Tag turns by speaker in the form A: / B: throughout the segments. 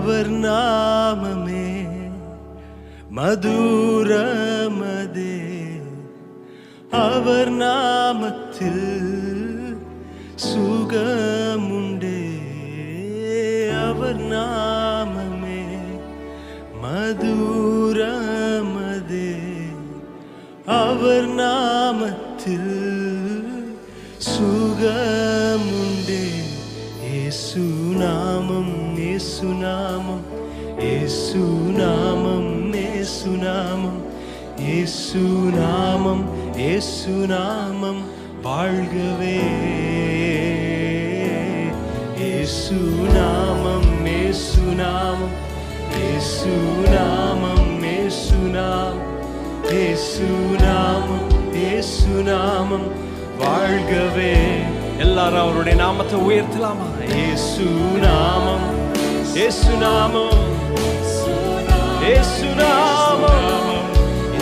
A: அவர் நாமமே மதுரமதே, அவர் நாமத்தில் சுகமுண்டே. அவர் நாமமே மதுரமதே, அவர் நாமத்தில் சுகமுண்டே. இயேசு நாமம், இயேசு நாமம், இயேசு நாமம், இயேசு நாமம், இயேசு நாமம், இயேசு நாமம் வாழ்கவே. இயேசு நாமம், இயேசு நாமம், இயேசு நாமம், இயேசு நாமம், இயேசு நாமம், இயேசு நாமம் வாழ்கவே. எல்லாரும் அவருடைய நாமத்தை உயர்த்தலாமா? இயேசு நாமம், இயேசு நாமம், இயேசு நாமம்,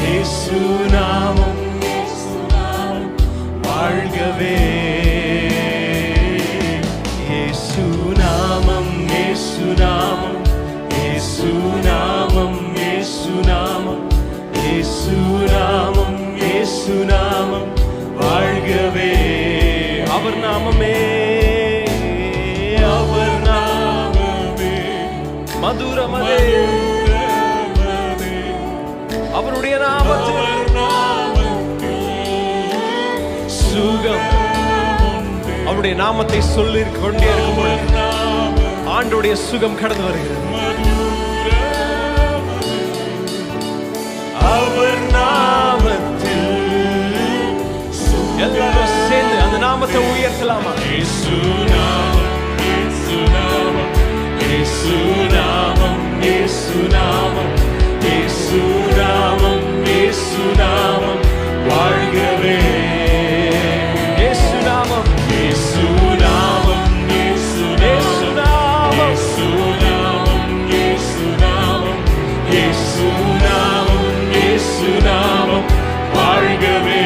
A: இயேசு நாமம் வாழ்கவே. இயேசு நாமம், இயேசு நாமம், இயேசு நாமம், இயேசு நாமம், இயேசு நாமம், இயேசு நாமம் வாழ்கவே. அவர் நாமமே, அவர் நாமமே மதுரமதே, அவருடைய நாமத்தில் சுகம். அவருடைய நாமத்தை சொல்லி கொண்டே இருக்கும் ஆண்டுடைய சுகம் கடந்து வருகிறது. அவர் நாமத்தில் எல்லாரும் சேர்ந்து அந்த நாமத்தை உயர்த்தலாமா? இயேசு நாமம், இயேசு நாமம், இயேசு நாமம், இயேசு நாமம், இயேசு நாமம், இயேசு நாமம் வாழ்கவே. இயேசு நாமம், இயேசு நாமம், இயேசு நாமம், இயேசு நாமம், இயேசு நாமம், இயேசு நாமம் வாழ்கவே.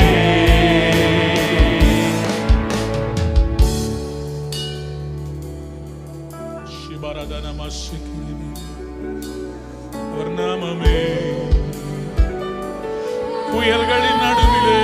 B: அவர் நாமமே புயல்களின் நடுவிலே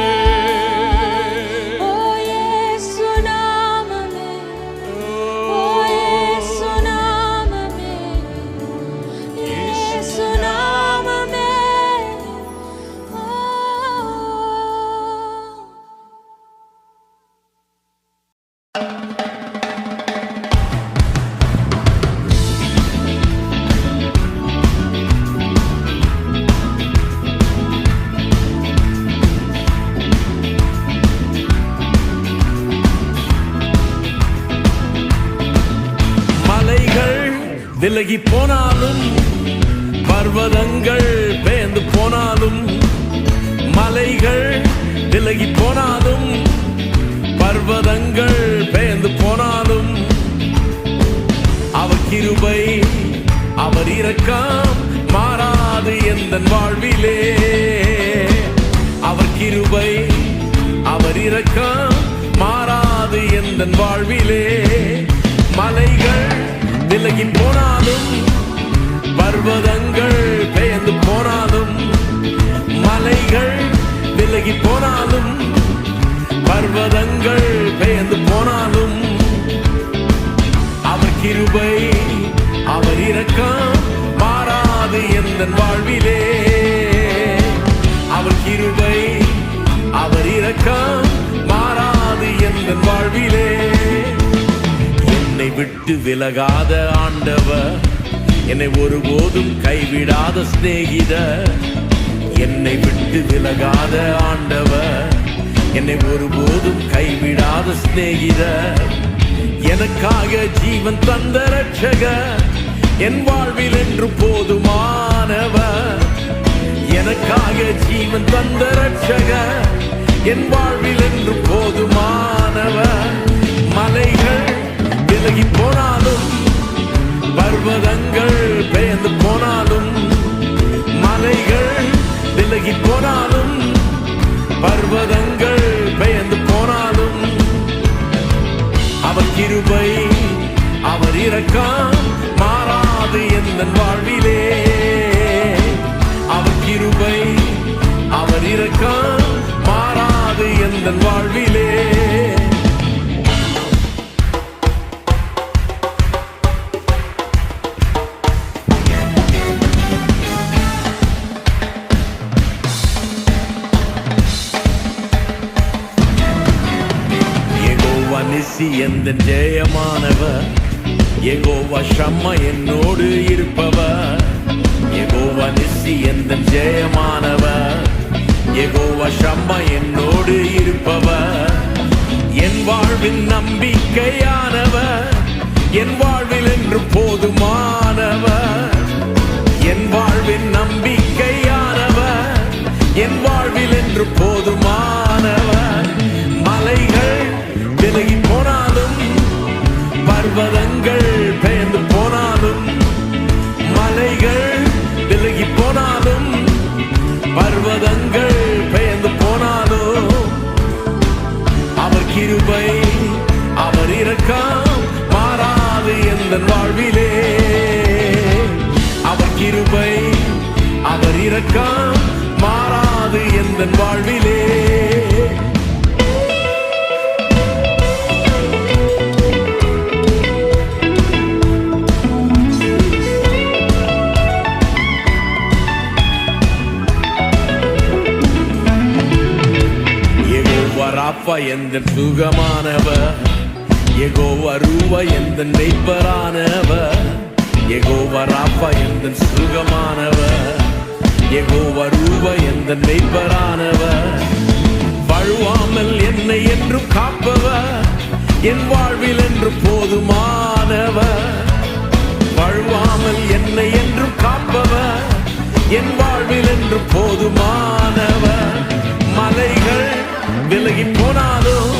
C: விலகி போனாலும், பர்வதங்கள் பேர்ந்து போனாலும், மலைகள் விலகி போனாலும், பர்வதங்கள் பேர்ந்து போனாலும், அவர் கிருபை அவர் இரக்கம் மாறாது எந்தன் வாழ்விலே. அவர் கிருபை அவர் இரக்கம் மாறாது எந்தன் வாழ்விலே. மலைகள் விலகி போனாலும், பர்வதங்கள் பெயர்ந்து போனாலும், மலைகள் விலகி போனாலும், பர்வதங்கள் பெயர்ந்து போனாலும், அவர் கிருபை அவர் இரக்கம் மாறாது எந்தன் வாழ்விலே. அவர் கிருபை அவர் இரக்கம் மாறாது எந்தன் வாழ்விலே. என்னை விட்டு விலகாத ஆண்டவர், என்னை ஒருபோதும் கைவிடாத சிநேகிதர். என்னை விட்டு விலகாத ஆண்டவர், என்னை ஒருபோதும் கைவிடாத சிநேகிதர். எனக்காக ஜீவன் தந்த ரட்சகர், என் வாழ்வில் என்று போதுமானவர். எனக்காக ஜீவன் தந்த ரட்சகர், என் வாழ்வில் என்று போதுமானவர். மலைகள் விலகி போனாலும், பர்வதங்கள் பெயர்ந்து போனாலும், மலைகள் விலகி போனாலும், பர்வதங்கள் பெயர்ந்து போனாலும், அவர் கிருபை அவர் இரக்கம் மாறாது மாறாது எந்தன் வாழ்விலே. அவர் கிருபை அவர் இரக்கம் மாறாது எந்தன் வாழ்விலே. யெகோவா நிசி எந்தன் ஜெயமானவர், யெகோவா ஷம்மா என்னோடு இருப்பவர். யெகோவா நிசி எந்தன் ஜெயமானவர், யெகோவா ஷம்மா என்னோடு இருப்பவர். என் வாழ்வின் நம்பிக்கையானவர், என் வாழ்வில் என்று போதுமானவர். என் வாழ்வின் நம்பிக்கையானவர், என் வாழ்வில் என்று போதுமானவர். மலைகள் விலகி போனாலும், பர்வதங்கள் பெயர்ந்து போனாலும், மலைகள் விலகி போனாலும், பர்வதங்கள் பெயர்ந்து போனாலும், அவர் கிருபை அவர் இரக்கம் மாறாது எந்தன் வாழ்விலே. அவர் கிருபை அவர் இரக்கம் மாறாது எந்தன் வாழ்விலே. ராப்பா எந்தன் சுகமானவர், யெகோவா ரூவா எந்தன் மெய்ப்பரானவர். யெகோவா ராப்பா எந்தன் சுகமானவர், யெகோவா ரூவா எந்தன் மெய்ப்பரானவர். வழுவாமல் என்னை என்றும் காப்பவர், என் வாழ்வில் என்று போதுமானவர். வழுவாமல் என்னை என்றும் காப்பவர், என் வாழ்வில் என்று போதுமானவர். மலைகள் விலகி போனாலும்,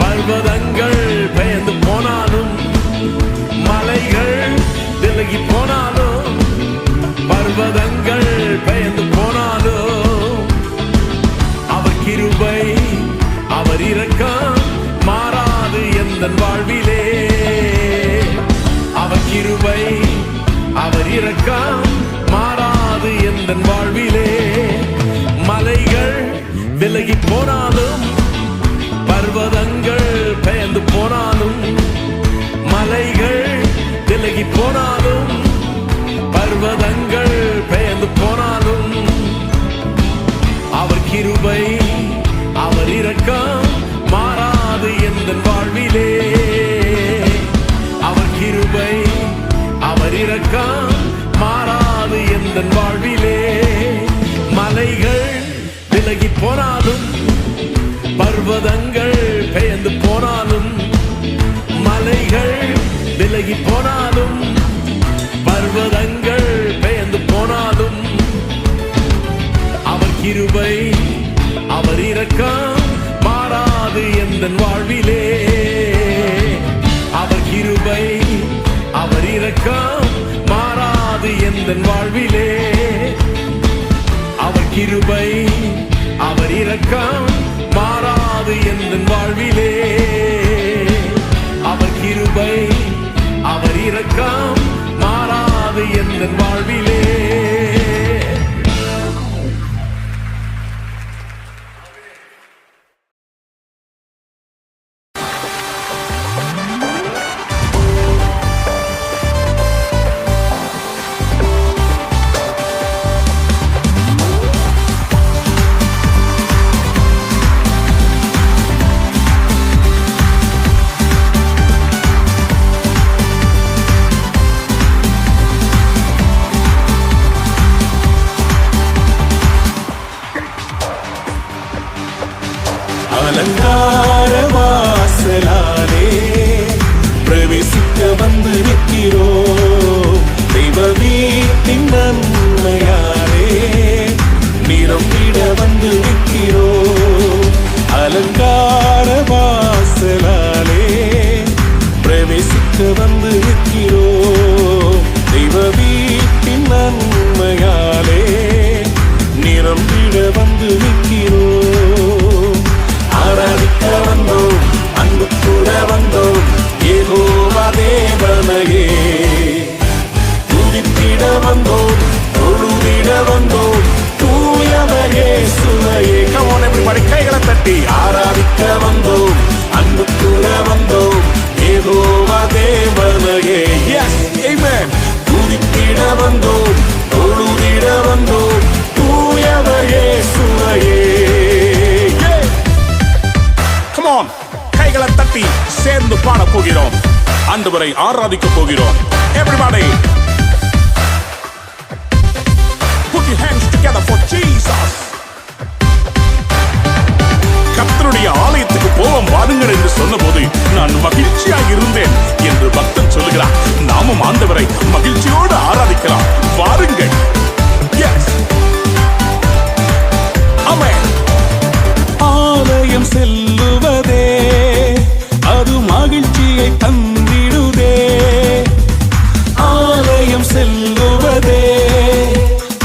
C: பர்வதங்கள் பெயர்ந்து போனாலும், மலைகள் விலகி போனாலும், பர்வதங்கள் பெயர்ந்து போனாலும், அவர் கிருபை அவர் இரக்கம் மாறாது எந்தன் வாழ்விலே. அவர் கிருபை அவர் இரக்கம் மாறாது எந்தன் வாழ்விலே. மலைகள் விலகி போனாலும், பர்வதங்கள் பெயர்ந்து போனாலும், மலைகள் விலகி போனாலும், பர்வதங்கள் பெயர்ந்து போனாலும், அவர் கிருபை அவர் இரக்கம் மாறாது எந்தன் வாழ்விலே. அவர் கிருபை அவர் இரக்கம் மாறாது எந்தன் வாழ்விலே. மலைகள் விலகி போனாலும், பர்வதங்கள் பெயர்ந்து போனாலும், மலைகள் விலகி போனாலும், பர்வதங்கள் பெயர்ந்து போனாலும், அவர் கிருபை அவர் இரக்கம் மாறாது எந்தன் வாழ்விலே. அவர் கிருபை அவர் இரக்கம் மாறாது எந்தன் வாழ்விலே. அவர் கிருபை அவர் இரக்கம் மாறாது எந்தன் வாழ்விலே. அவர் கிருபை அவர் இரக்கம் மாறாது எந்தன் வாழ்விலே.
A: அலங்கார வாசலாலே பிரவேசிக்க வந்து நிற்கிறோம். தெய்வ வீட்டின் நன்மையாலே நிரம்பிட வந்து நிற்கிறோம். அலங்கார வாசலாலே பிரவேசிக்க வந்து நிற்கிறோம். தெய்வ வீட்டின் நன்மையாலே நிரம்பிட வந்து நிற்கிறோம். ஆராதிக்க வந்தோம், அன்பு கூட வந்தோம், யெகோவா தேவனையே. everybody கைகளை தட்டி ஆராதிக்க வந்தோம், அன்பு கூற வந்தோம், யெகோவா தேவனையே. Yes, amen. துதித்திட வந்தோம், தொழுதிட வந்தோம், தூயவர் இயேசுவையே. Come on, கைகளை தட்டி சேர்ந்து பாட போகிறோம், ஆண்டவரை ஆராதிக்க போகிறோம். Everybody put your hands together for Jesus. கர்த்தருடைய ஆலயத்துக்கு போவோம் வாருங்கள் என்று சொன்னபோது நான் மகிழ்ச்சியாக இருந்தேன் என்று பக்தன் சொல்லுகிறார். நாமும் ஆண்டவரை மகிழ்ச்சியோடு ஆராதிக்கலாம், வாருங்கள். Yes, amen. ஆலயம் செல்லுவதே அது மகிழ்ச்சியை தந்திடுதே, ஆலயம் செல்லுவதே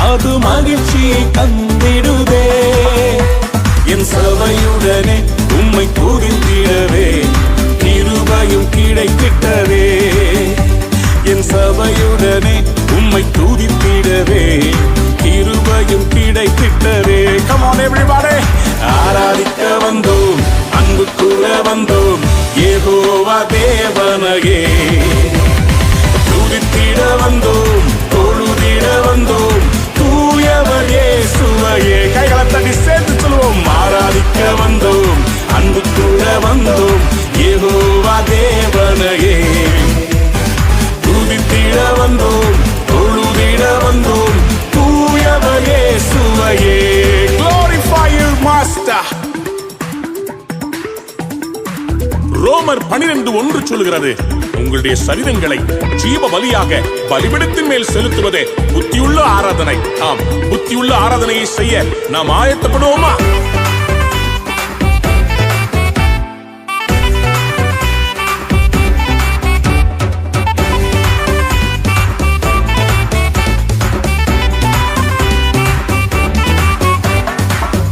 A: அது மகிழ்ச்சியை தந்திடுதே. என் சபையுடனே உம்மை துதித்திடவே கிருபையும் கிடைத்திட்டதே, என் சபையுடனே உம்மை துதித்திடவே கிருபையும் கிடைத்திட்டதே. Come on everybody, ஆராதிக்க வந்தோம், அன்பு கூற வந்தோம், யெகோவா தேவனையே. துதித்திட வந்தோம், தொழுதிட வந்தோம், தூயவர் இயேசுவையே. கைகளை தட்டி சேர்த்து சொல்லுவோம், ஆராதிக்க வந்தோம், அன்பு கூற வந்தோம், யெகோவா தேவனையே. துதித்திட வந்தோம், தொழுதிட வந்தோம், தூயவர் இயேசுவையே. Glorify your master. ரோமர் 12:1 சொல்கிறது, உங்களுடைய சரீரங்களை ஜீவ பலியாக பலிபீடத்தின் மேல் செலுத்துவதே புத்தியுள்ள ஆராதனை. ஆம், புத்தியுள்ள ஆராதனையை செய்ய நாம் ஆயத்தப்படுவோமா?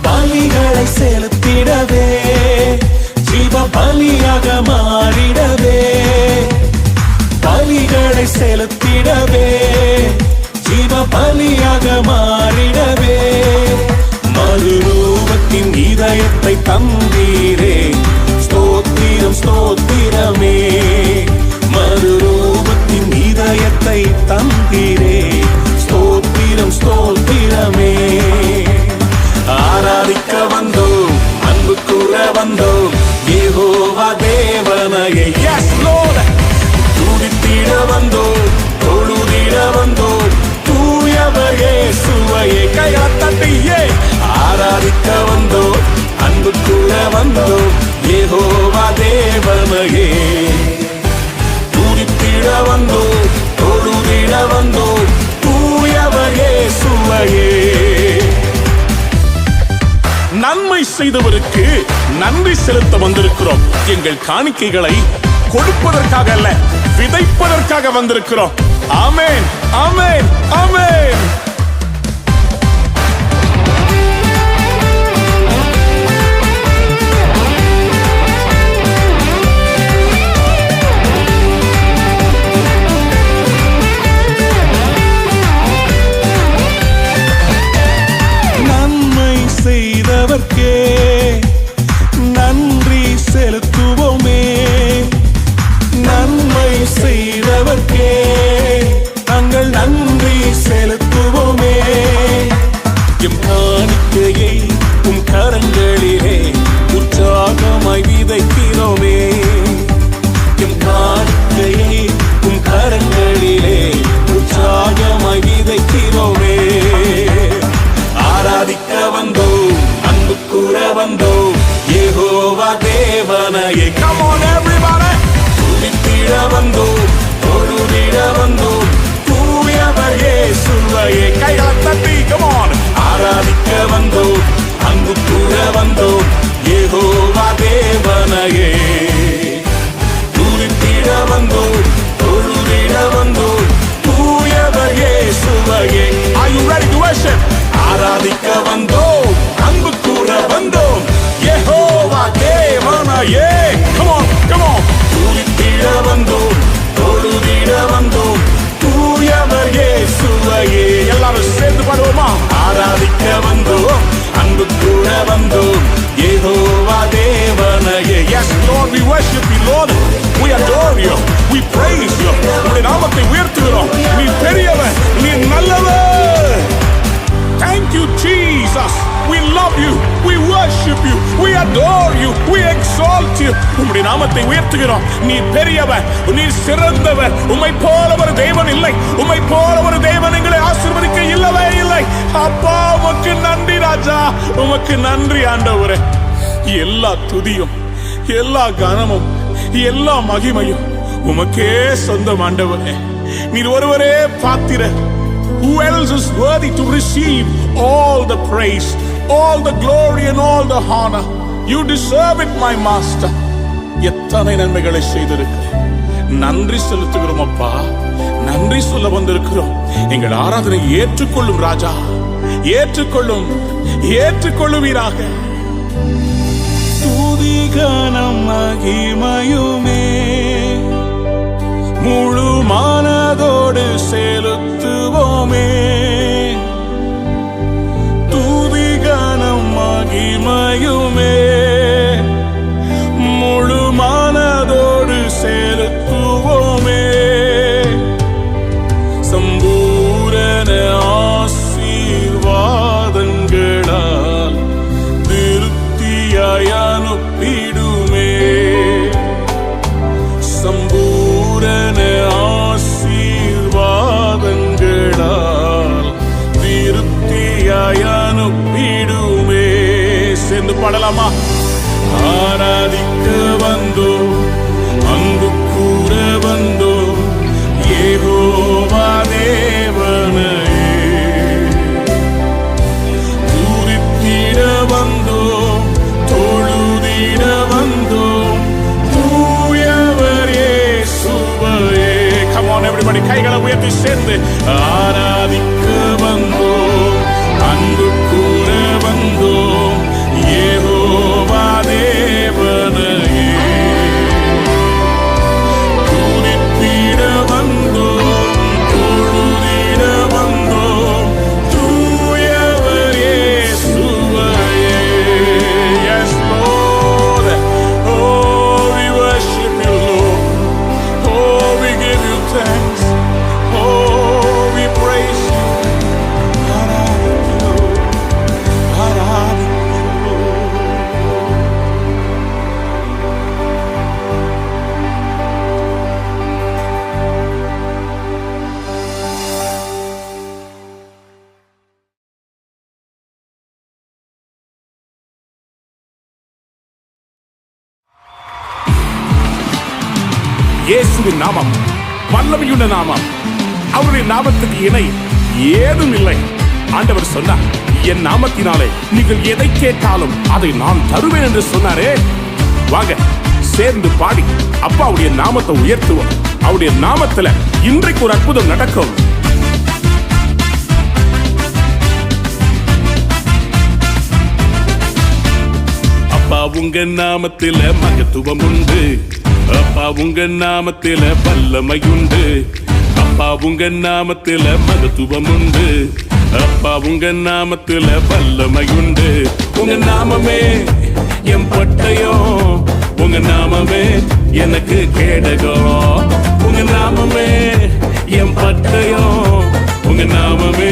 A: பலிகளை செலுத்திடவே ஜீவ பலியாக மாறிடவே, பலிகளை செலுத்திடவே ஜீவ பலியாக மாறிடவே. மறுரூபத்தின் இதயத்தை தந்தீரே, ஸ்தோத்திரம் ஸ்தோத்திரமே. மறுரூபத்தின் இதயத்தை தந்தீரே, ஸ்தோத்திரம் ஸ்தோத்திரமே. ஆராதிக்க வந்தோம், அன்பு கூற வந்தோம், யெகோவா தேவனையே. Yes Lord, துதித்திட வந்தோம், தொழுதிட வந்தோம், தூயவர் இயேசுவையே. கைகளை தட்டி ஆராதிக்க வந்தோம், அன்பு கூற வந்தோம், யெகோவா தேவனையே. துதித்திட வந்தோம், தொழுதிட வந்தோம், தூயவர் இயேசுவையே. நன்மை செய்தவருக்கு நன்றி செலுத்த வந்திருக்கிறோம். எங்கள் காணிக்கைகளை கொடுப்பதற்காக அல்ல, விதைப்பதற்காக வந்திருக்கிறோம். ஆமென், ஆமென், ஆமென். நன்மை செய்தவர்க்கே நன்றி செலுத்துவோமே, நன்மை செய்தவர்க்கே நாங்கள் நன்றி செலுத்துவோம். adore you, we exalt you. உம்முடைய நாமத்தை உயர்த்துகிறோம். நீர் பெரியவர், நீர் சிறந்தவர். உம்மை போல ஒரு தேவன் இல்லை. உம்மை போல ஒரு தேவன் எங்களை ஆசீர்வதிக்க இல்லவே இல்லை. அப்பா உமக்கு நன்றி ராஜா, உமக்கு நன்றி ஆண்டவரே. எல்லா துதியும், எல்லா கனமும், எல்லா மகிமையும் உமக்கே சொந்தம் ஆண்டவரே. நீர் ஒருவரே பாத்திரர். Who else is worthy to receive all the praise, all the glory and all the honor? You deserve it, my master. எத்தனை நன்மைகளை செய்திருக்கிறேன். நன்றி செலுத்துகிறோம் அப்பா. நன்றி சொல்ல வந்திருக்கிறோம். எங்கள் ஆராதனை ஏற்றுக்கொள்ளும் ராஜா, ஏற்றுக்கொள்ளும், ஏற்றுக்கொள்ளுவீராக. துதி கனம் மகிமையுமே முழு மனதோடு செலுத்துவோமே. துதி கனம் மகிமையுமே முழு மனதோடு செலுத்துவோமே. சம்பூரண ஆசீர்வாதங்களால் திருப்தியாய் அனுப்பிடுமே. சம்பூரண ஆசீர்வாதங்களால் திருப்தியாய் அனுப்பிடுமே. சேர்ந்து பாடலாமா? ஆராதிக்க வந்தோம், அன்பு கூற வந்தோம், யெகோவா தேவனையே. துதித்திட வந்தோம், தொழுதிட வந்தோம், தூயவர் இயேசுவையே. Come on everybody, கைகளை உயர்த்தி சேர்ந்து ஆராதிக்க வந்தோம், அன்பு கூற வந்தோம், யெகோவா தேவனையே. துதித்திட வந்தோம், தொழுதிட வந்தோம், தூயவர் இயேசுவையே. Yes Lord, oh we worship you Lord, oh we give you thanks, oh we praise you. ஆராதிக்கிறோம், ஆராதிக்கிறோம். இயேசுவின் நாமம் வல்லமையுள்ள நாமம். அவருடைய நாமத்துக்கு இணை ஏதும் இல்லை. ஆண்டவர் சொன்னார், என் நாமத்தினாலே நீங்கள் எதை கேட்டாலும் அதை நான் தருவேன் என்று சொன்னாரே. வாங்க சேர்ந்து பாடி அப்பாவுடைய நாமத்தை உயர்த்துவோம். அவருடைய நாமத்துல இன்றைக்கு ஒரு அற்புதம் நடக்கும். அப்பா உங்க நாமத்தில மகத்துவம் உண்டு. அப்பா உங்க நாமத்தில வல்லமை உண்டு. அப்பா உங்க நாமத்தில மகத்துவம் உண்டு. அப்பா உங்க நாமத்தில வல்லமை உண்டு. உங்க நாமமே என் பட்டயம், உங்க நாமமே எனக்கு கேடகம். உங்க நாமமே என் பட்டயம், உங்க நாமமே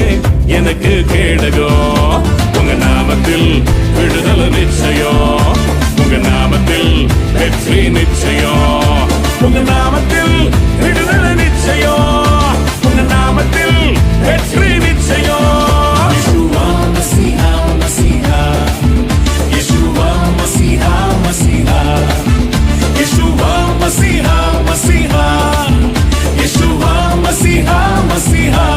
A: எனக்கு கேடகம். உங்க நாமத்தில் விடுதலை நிச்சயம், உங்க நாமத்தில் வெற்றி நிச்சயம். உங்க நாமத்தில் விடுதலை நிச்சயம், உங்க நாமத்தில் வெற்றி நிச்சயம்.
D: Yeshua Masiha Masiha, Yeshua Masiha Masiha, Yeshua Masiha Masiha, Yeshua Masiha Masiha.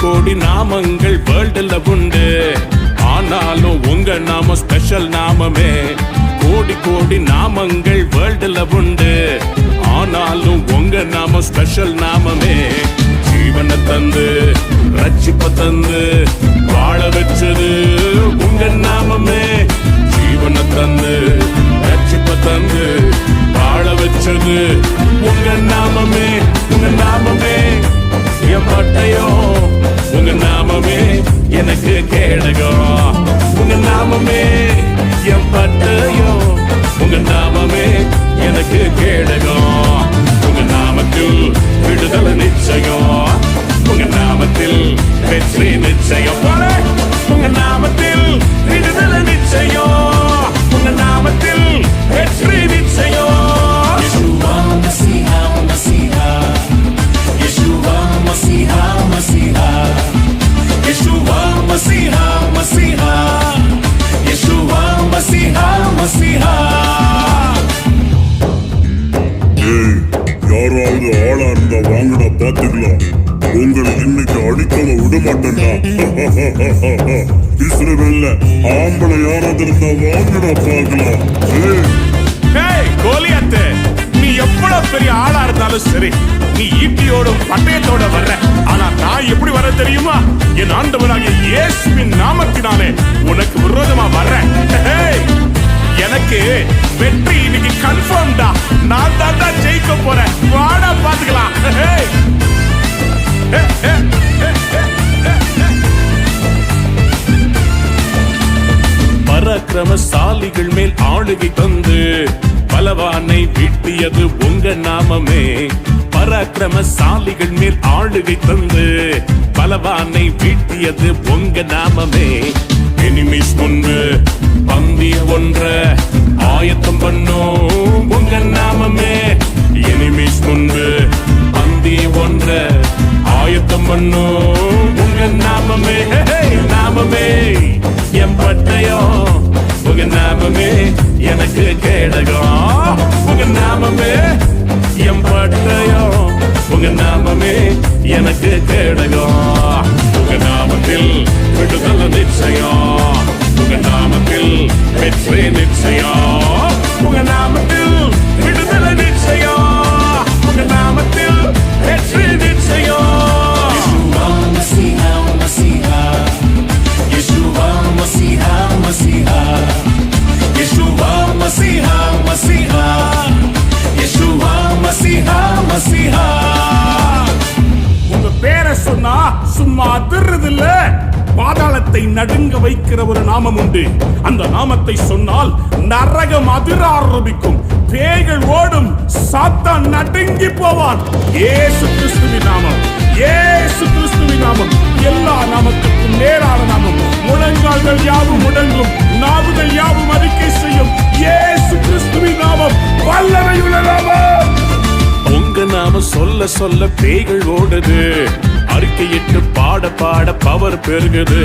A: கோடி நாமங்கள் வேர்ல்டுல உண்டு, ஆனாலும் உங்க நாமம் ஸ்பெஷல் நாமமே. கோடி கோடி நாமங்கள் வேர்ல்டுல உண்டு, ஆனாலும் உங்க நாமம் ஸ்பெஷல் நாமமே. ஜீவனை தந்து ரட்சிப்ப தந்து வாழ வச்சது உங்க நாமமே. ஜீவனை தந்து ரட்சிப்ப
C: தந்து வாழ வச்சது உங்க நாமமே, உங்க நாமமே என் பட்டயம், உங்க நாமமே எனக்கு கேடகம், உங்க நாமமே என் பட்டயம், உங்க நாமமே எனக்கு கேடகம், உங்க நாமத்தில் விடுதலை நிச்சயம், உங்க நாமத்தில் வெற்றி நிச்சயம், உங்க நாமத்தில் விடுதலை நிச்சயம், உங்க நாமத்தில் வெற்றி நிச்சயம்.
D: Yeshua Masiha, Masiha. Yeshua Masiha, Masiha. Yeshua Masiha, Masiha. Yeshua Masiha, Masiha.
E: ஏய், யாராவது ஆளா இருந்தா வாங்கடா பாத்துக்கலாம். உங்களை இன்னைக்கு அடிக்காம விட மாட்டேன்டா. இஸ்ரவேல்ல ஆம்பளை யாராவது இருந்தா வாங்கடா பாக்கலாம்.
A: ஏய் கோலியாத்து, நீ எவ்வளவு பெரிய ஆளா இருந்தாலும் சரி, நீ ஈட்டியோடும் பட்டயத்தோட வர்ற. ஆனா நான் எப்படி வர தெரியுமா? என் ஆண்டவராகிய இயேசுவின் நாமத்தினாலே உனக்கு விரோதமா வர்றேன். எனக்கு வெற்றி இன்னைக்கு கன்ஃபார்ம்டா. நான் தான் ஜெயிக்க போறேன். வாடா பாத்துக்கலாம்.
C: பராக்கிரமசாலிகள் மேல் ஆளுகை தந்து பலவானை வீட்டியது உங்க நாமமே. பராக்கிரமசாலிகள் மேல் ஆளுகை தந்து பலவானை வீட்டியது உங்க நாமமே. எனிமிஸ் முன்பு பந்திய ஒன்ற ஆயத்தம் பண்ணும் உங்க நாமமே. எனிமிஸ் முன்பு பந்திய ஒன்ற ஆயத்தம் பண்ணும் உங்க நாமமே. நாமமே என் பட்டயம், உங்க நாமமே எனக்கு கேடகம், உங்க நாமமே என் பட்டயம், உங்க நாமமே எனக்கு கேடகம், உங்க நாமத்தில் விடுதலை நிச்சயம், உங்க நாமத்தில் வெற்றி நிச்சயம், உங்க நாமத்தில் விடுதலை நிச்சயம், உங்க நாமத்தில் வெற்றி நிச்சயம்.
D: Yeshua Masiha, Masiha. Yeshua Masiha, Masiha. Yeshua Masiha, Masiha. Yeshua Masiha, Masiha.
A: உங்க பேரை சொன்னா சும்மா அதிர்றது இல்ல. பாதாளத்தை நடுங்க வைக்கிற ஒரு நாமம் உண்டு. அந்த நாமத்தை சொன்னால் நரகம் அதிர ஆரம்பிக்கும், பேய்கள் ஓடும், சாத்தான் நடுங்கி போவான். இயேசு கிறிஸ்துவின் நாமம், இயேசு கிறிஸ்துவின் நாமம் எல்லா நாமத்துக்கும் மேலான நாமம். முழங்கால்கள் யாவும் முடங்கும், நாவுகள் யாவும் அறிக்கை செய்யும். இயேசு கிறிஸ்துவின் நாமம் வல்லமையுள்ள நாமம்.
C: உங்க நாம சொல்ல சொல்ல பேய்கள் ஓடுது, அறிக்கையிட்டு பாட பாட பவர் பெருகுது.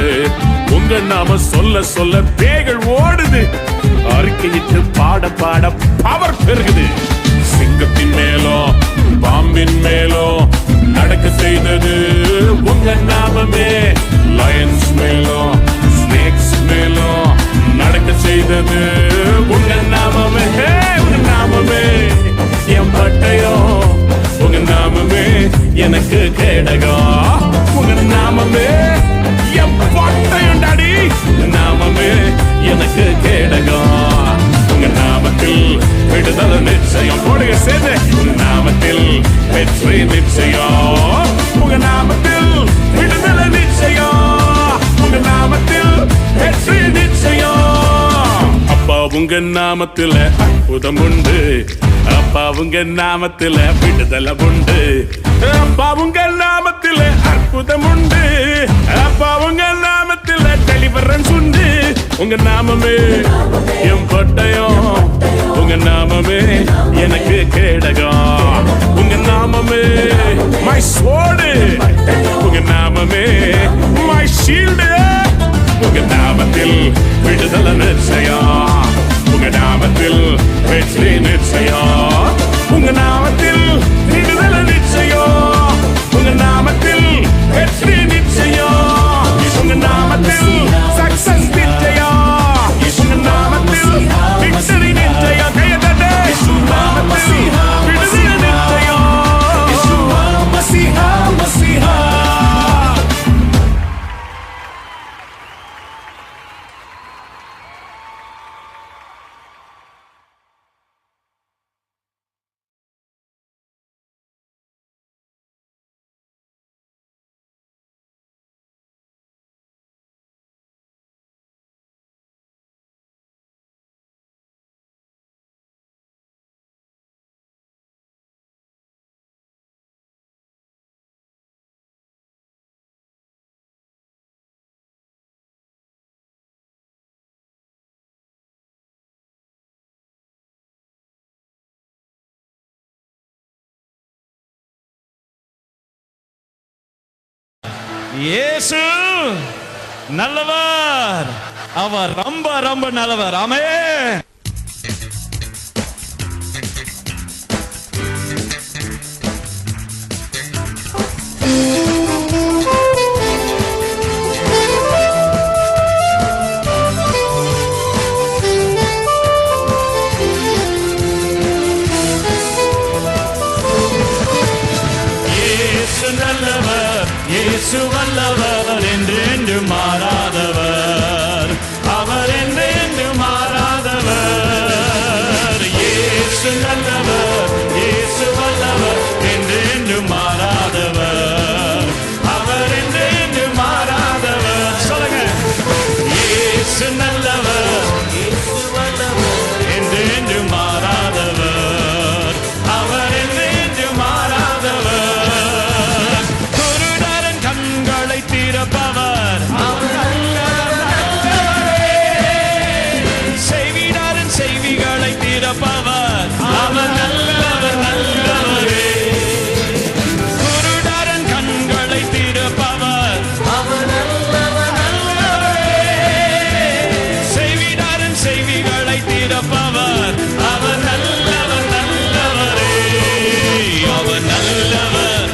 C: உங்க நாம சொல்ல சொல்ல பேய்கள் ஓடுது, அறிக்கையிட்டு பாட பாட பவர் பெருகுது. சிங்கத்தின் மேலோ பாம்பின் மேலோ நடக்க செய்தது உங்க நாமமே. லயன்ஸ் மேலோ ஸ்னேக்ஸ் மேலோ நடக்க செய்தது உங்க நாமமே. உங்க நாமமே என் பட்டயம், உங்க நாமமே எனக்கு கேடகம், உங்க நாமமே என் பட்டயம் டாடி, உங்க நாமமே எனக்கு கேடகம், உங்க நாமத்தில் விடுதலை நிச்சயம். போடுங்க சேர்ந்து, உங்க நாமத்தில் வெற்றி நிச்சயம், உங்க நாமத்தில் விடுதலை நிச்சயம், உங்க நாமத்தில் வெற்றி நிச்சயம். அப்பா உங்க நாமத்துல அற்புதம் உண்டு, அப்பா உங்க நாமத்துல விடுதலை உண்டு, அப்பா உங்க நாமத்துல அற்புதம் உண்டு, அப்பா உங்க நாமத்துல டெலிவரன்ஸ் உண்டு. உங்க நாமமே என் பட்டயம், உங்க நாமமே எனக்கு கேடகம், உங்க நாமமே மை ஸ்வோர்டு, உங்க நாமமே மை ஷீல்டு. உங்க நாமத்தில் விடுதலை நிச்சயம், உங்க நாமத்தில் வெற்றி நிச்சயம், உங்க நாமத்தில் விடுதலை நிச்சயம், உங்க நாமத்தில் வெற்றி நிச்சயம், உங்க நாமத்தில் சக்சஸ் நிச்சயம், உங்க நாமத்தில் விக்டரி நிச்சயம். கையதட்டே, நாமத்தில் விடுதலை நிச்சயம்.
D: Yeshua Masiha, Masiha.
F: இயேசு நல்லவர், அவர் ரொம்ப ரொம்ப நல்லவர். ஆமென். இயேசு வல்லவர், என்று மாறாதவர், அவர் என்று மாறாதவர். இயேசு நல்லவர், இயேசு வல்லவர், என்று மாறாதவர், அவர் என்று மாறாதவர். சொல்லுங்க. இயேசு நல்லவர், இயேசு வல்லவர், என்று மாறாதவர், அவர் என்று மாறாதவர். குருடரின் கண்களை திறப்பவர், செய்விடாரின் செய்திகளை திறப்பவர், அவர் நல்லவர் நல்லவரே. குருடரின் கண்களை திறப்பவர், அவர் நல்லவர் நல்லவரே. செய்விடாரின் செய்திகளை திறப்பவர், அவர் நல்லவர் நல்லவரே. அவர் நல்லவர்,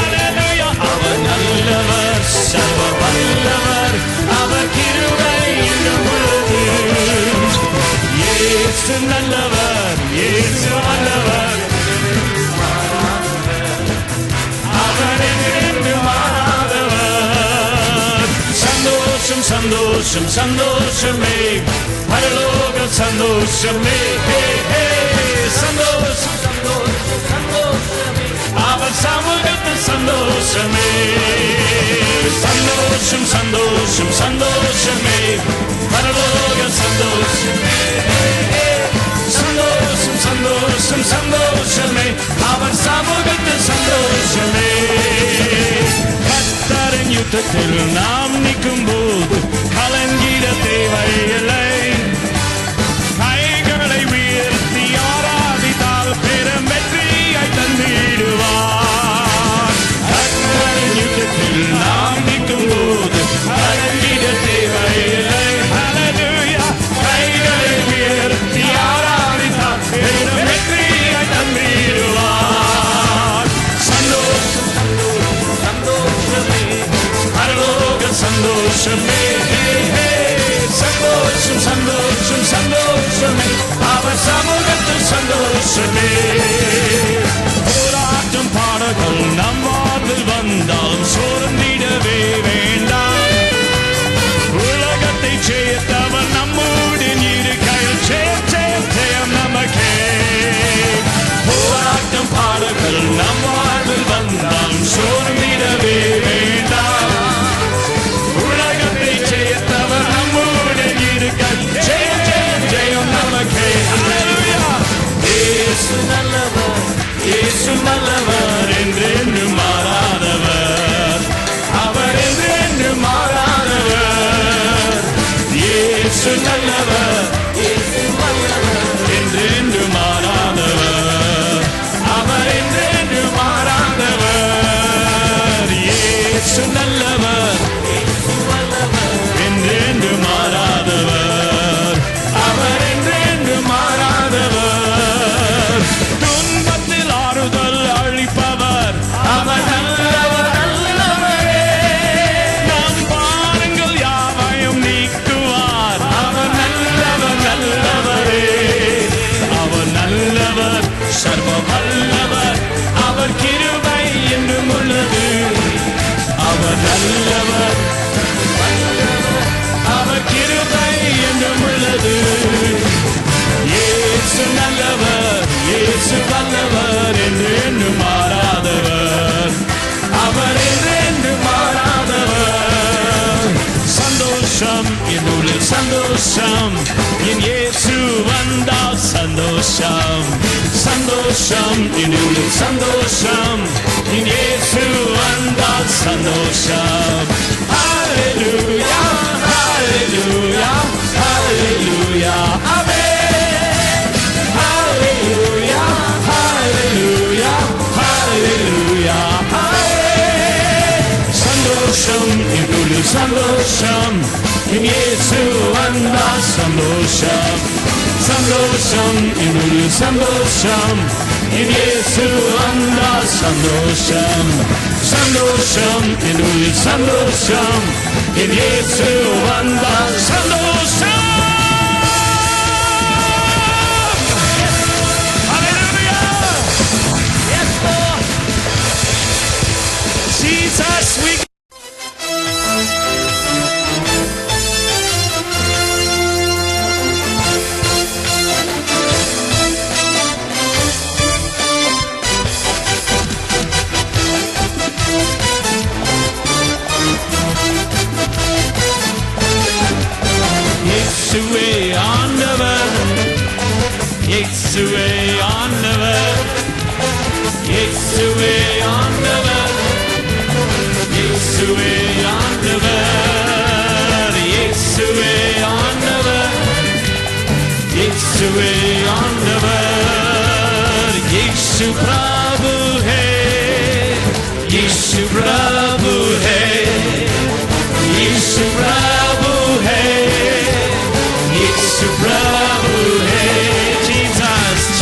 F: அல்லேலூயா. அவர் நல்லவர், சர்வ வல்லவர், அவர் கிருபை என்றும் உள்ளது. இயேசு நல்லவர், இயேசு வல்லவர், அவர் என்று மாறாதவர். சந்தோஷம் சந்தோஷம் சந்தோஷமே, பரலோக சந்தோஷமே. சந்தோஷம் சந்தோஷம் சந்தோஷமே, அவர் சமூகத்தில் சந்தோஷமே. சந்தோஷம் சந்தோஷம் சந்தோஷமே, பரலோக சந்தோஷமே. சந்தோஷம் சந்தோஷம் சந்தோஷமே, அவர் சமூகத்தில் சந்தோஷமே. கர்த்தரின் யுத்தத்தில் நாம் நிற்கும் போது கலங்கிட தேவையில்லை. கைகளை உயர்த்தி ஆராதித்தால் பெரும் வெற்றியை தந்திடுவார். கர்த்தரின் யுத்தத்தில் நாம் நிற்கும் போது கலங்கிட தேவையில்லை. அல்லேலூயா. கைகளை உயர்த்தி ஆராதித்தால் பெரும் வெற்றியை தந்திடுவார். சந்தோஷம் சந்தோஷமே, பரலோக சந்தோஷமே. சந்தோஷம் சந்தோஷம் சந்தோஷமே, அவர் சமூகத்தில் சந்தோஷமே. போராட்டம் பாடல்கள் நம் வாழ்வில் வந்தாலும் சோர்ந்திடவே வேண்டாம். உலகத்தை சேர்த்தவர் நம்முடன் இருக்கையில் ஜெயம் நமக்கே. போராட்டம் பாடல்கள் நம் வாழ்வில் வந்தாலும் சோர்ந்திடவே வேண்டாம். உலகத்தை சேர்த்தவர் நம்முடன் இருக்கையில் ஜெயம் நமக்கே. அல்லேலூயா. இயேசு நல்லவர், இயேசு நல்லவர், என்று மாறாதவர், அவர் என்று மாறாதவர். இயேசு நல்லவர், இயேசு வல்லவர், என்று மாறாதவர், அவர் என்று மாறாதவர். இயேசு நல்லவர், இயேசு வல்லவர், என்று மாறாதவர், அவர் என்று மாறாதவர். துன்பத்தில் ஆறுதல் அளிப்பவர், அவர் நல்லவர் நல்லவரே. நம் பாருங்கள் யாவையும் நீக்குவார், அவர் நல்லவர் நல்லவரே. அவர் நல்லவர், சர்வ வல்லவர், அவர் கிருபை என்றும் உள்ளது. அவர் நல்லவர், அவர் கிருபை என்றும் உள்ளது. இயேசு நல்லவர், இயேசு வல்லவர், என்று மாறாதவர், அவர் என்று மாறாதவர். சந்தோஷம் என்னுடைய சந்தோஷம், என் இயேசு வந்தால் சந்தோஷம். சந்தோஷம் என்னுடைய சந்தோஷம், என் இயேசு வந்தால் சந்தோஷம். ஹல்லேலூயா ஹல்லேலூயா ஹல்லேலூயா. ஆமென். ஹல்லேலூயா ஹல்லேலூயா ஹல்லேலூயா.
D: சந்தோஷம் என் இயேசு வந்தால் சந்தோஷம் சந்தோஷம் என்னுள் சந்தோஷம் என் இயேசு வந்தால் சந்தோஷம் சந்தோஷம் என்னுள் சந்தோஷம் என் இயேசு வந்தால் சந்தோஷம். Jesus, we இயேசுவே ஆண்டவர் இயேசுவே ஆண்டவர் இயேசுவே ஆண்டவர் இயேசுவே ஆண்டவர் இயேசுவே ஆண்டவர் இயேசுவே ஆண்டவர் இயேசு பிரபு है यीशु प्रभु है यीशु प्रभु है यीशु प्रभु है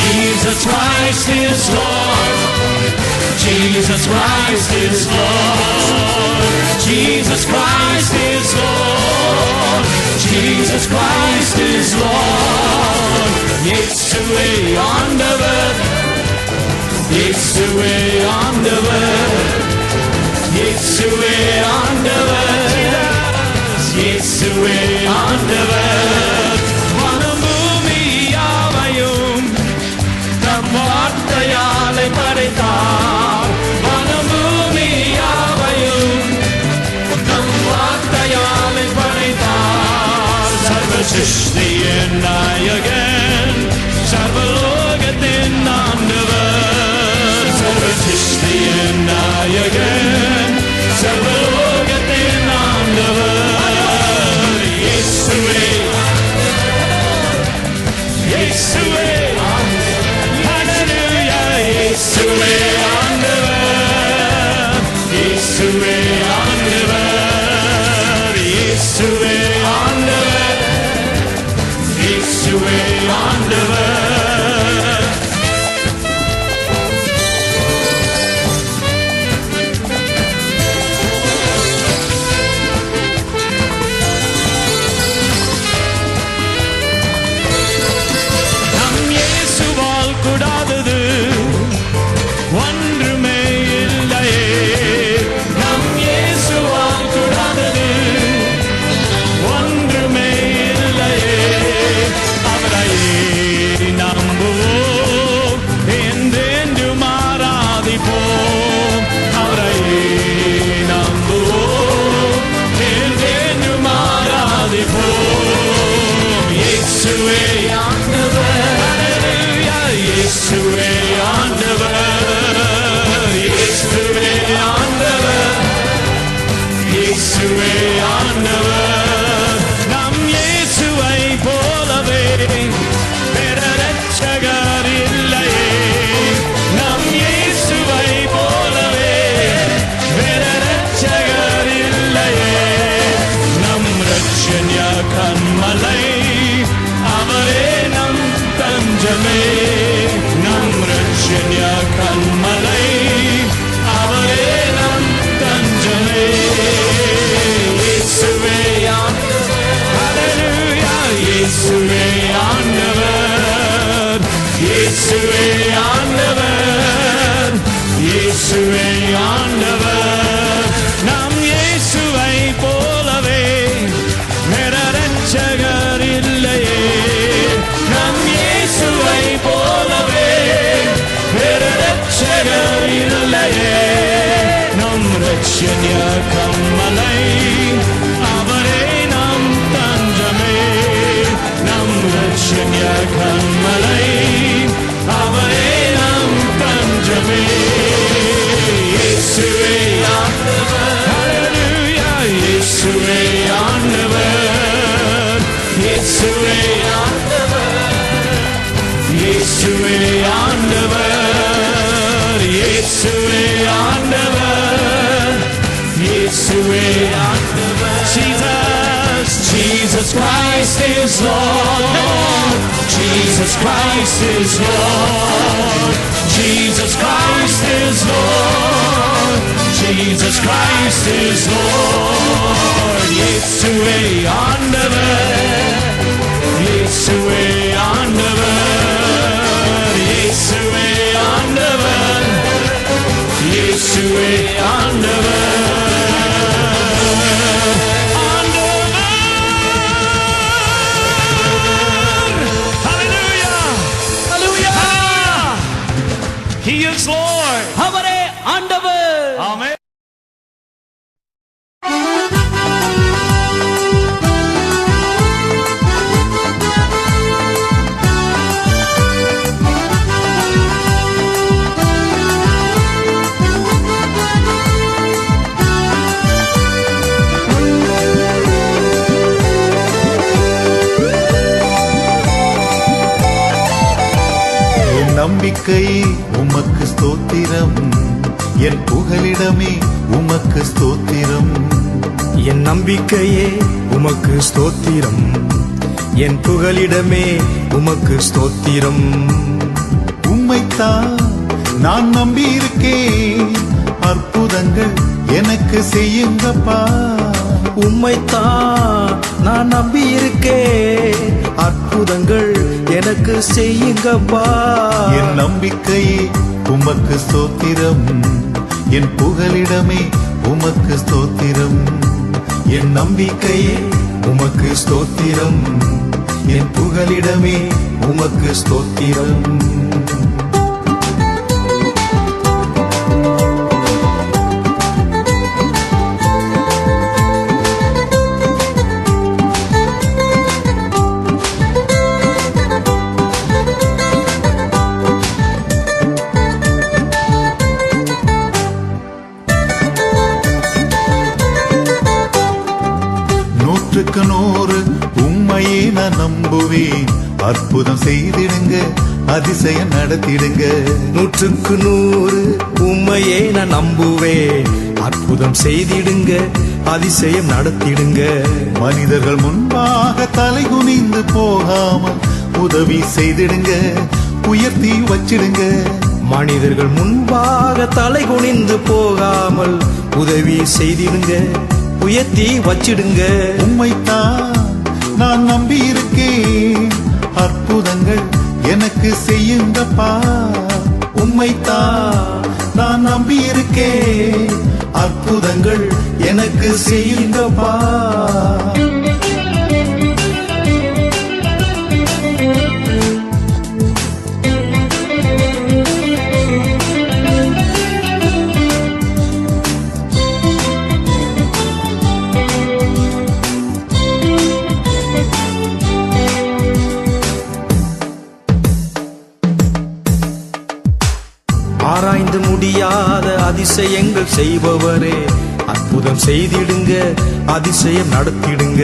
D: Jesus Christ is Lord Jesus Christ is Lord Jesus Christ is Lord Jesus Christ is Lord இயேசுவே ஆண்டவர் இயேசுவே ஆண்டவர் இயேசுவே ஆண்டவர் இயேசுவே ஆண்டவர் வானம் பூமி யாவையும் தம் வார்த்தையாலே படைத்தார் வானம் பூமி யாவையும் தம் வார்த்தையாலே படைத்தார் சர்வ சிருஷ்டியின் நாயகன் சர்வலோகத்தின் ஆண்டவர் சர்வ சிருஷ்டியின் நாயகன் சர்வலோகத்தின் ஆண்டவர் இயேசுவே இயேசுவே ஹல்லேலூயா இயேசுவே ஆண்டவர் இயேசுவே ஆண்டவர் இயேசுவே ஆண்டவர் இயேசுவே ஆண்டவர் கூடாதது ஒன்றுமே இல்லையே நம் இயேசுவால் கூடாதது ஒன்றுமே இல்லையே அவரையே நம்புவோம் என்றென்று மாறாதிப்போம் அவரையே நம்புவோம் என்றென்று மாறாதிப்போம் இயேசுவே ஆண்டவர் இயேசுவே ஆண்டவர் இயேசுவே ஆண்டவர் இயேசுவே ஆண்டவர் நம் இயேசுவை போலவே வேற இரட்சகர் இல்லையே நம் இயேசுவை போலவே வேற இரட்சகர் இல்லையே நம் இரட்சண்ய கன்மலை அவரே நம் தஞ்சமே நம் இரட்சண்ய கன்மலை அவரே நம் தஞ்சமே இயேசுவே ஹல்லேலூயா இயேசுவே ஆண்டவர் இயேசுவே ஆண்டவர் இயேசுவே ஆண்டவர் நம் இயேசுவை போலவே வேற இரட்சகர் இல்லையே நம் இயேசுவை போலவே வேற இரட்சகர் இல்லையே நம் இரட்சண்ய கன்மலை அவரே நம் தஞ்சமே நம் இரட்சண்ய கன்மலை அவரே நம் தஞ்சமே இயேசுவே ஆண்டவர் ஹல்லேலூயா இயேசுவே ஆண்டவர் இயேசுவே இயேசுவே ஆண்டவர் இயேசுவே ஆண்டவர் இயேசுவே ஆண்டவர் Jesus, Jesus Christ is Lord. Jesus Christ is Lord. Jesus Christ is Lord. Jesus Christ is Lord. இயேசுவே ஆண்டவர். இயேசுவே ஆண்டவர். இயேசுவே ஆண்டவர். இயேசுவே ஆண்டவர்.
F: He is Lord.
G: அவரே ஆண்டவர்.
F: Amen.
H: என் நம்பிக்கை உமக்கு ஸ்தோத்திரம், என் புகலிடமே உமக்கு ஸ்தோத்திரம்.
I: என் நம்பிக்கையே உமக்கு ஸ்தோத்திரம், என் புகலிடமே உமக்கு ஸ்தோத்திரம்.
H: உம்மைத்தான் நான் நம்பி இருக்கேன், அற்புதங்கள் எனக்கு செய்யுங்கப்பா.
I: உம்மைத்தான் நான் நம்பி இருக்கேன், அற்புதங்கள் எனக்கு செய்யுங்கப்பா.
H: என் நம்பிக்கையே உமக்கு ஸ்தோத்திரம், என் புகலிடமே உமக்கு ஸ்தோத்திரம்.
I: என் நம்பிக்கையே உமக்கு ஸ்தோத்திரம், என் புகலிடமே உமக்கு ஸ்தோத்திரம்.
H: நூற்றுக்கு நூறு உம்மையே நான் நம்புவேன், அற்புதம் செய்திடுங்க, அதிசயம் நடத்திடுங்க.
I: நூற்றுக்கு நூறு உம்மையே நான் நம்புவேன், அற்புதம் செய்திடுங்க, அதிசயம் நடத்திடுங்க.
H: மனிதர்கள் முன்பாக தலை குனிந்து போகாமல் உதவி செய்திடுங்க, உயர்த்தி வச்சிடுங்க.
I: மனிதர்கள் முன்பாக தலை குனிந்து போகாமல் உதவி செய்திடுங்க, உயர்த்தி வச்சிடுங்க.
H: உம்மைத்தான் நான் நம்பி இருக்கேன், அற்புதங்கள் எனக்கு செய்யுங்கப்பா.
I: உம்மைத்தான் நான் நம்பி இருக்கேன், அற்புதங்கள் எனக்கு செய்யுங்கப்பா. ஆராய்ந்து முடியாத அதிசயங்கள் செய்பவரே, அற்புதம் செய்திடுங்க, அதிசயம் நடத்திடுங்க.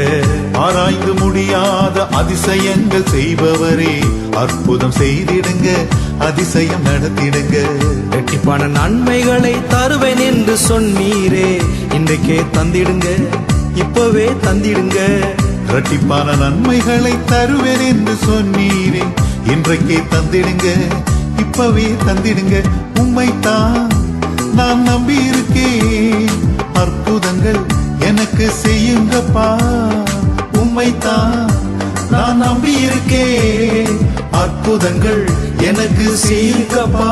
H: ஆராய்ந்து முடியாத அதிசயங்கள் செய்பவரே, அற்புதம் செய்திடுங்க, அதிசயம் நடத்திடுங்க.
I: இரட்டிப்பான நன்மைகளை தருவேன் என்று சொன்னீரே, இன்றைக்கே தந்திடுங்க, இப்பவே தந்திடுங்க.
H: இரட்டிப்பான நன்மைகளை தருவேன் என்று சொன்னீரே, இன்றைக்கே தந்திடுங்க, இப்பவே தந்திடுங்க. உம்மைத்தான் நான் நம்பி இருக்கேன், அற்புதங்கள் எனக்கு செய்யுங்கப்பா.
I: உம்மைத்தான் நான் நம்பி இருக்கேன், அற்புதங்கள் எனக்கு செய்யுங்கப்பா.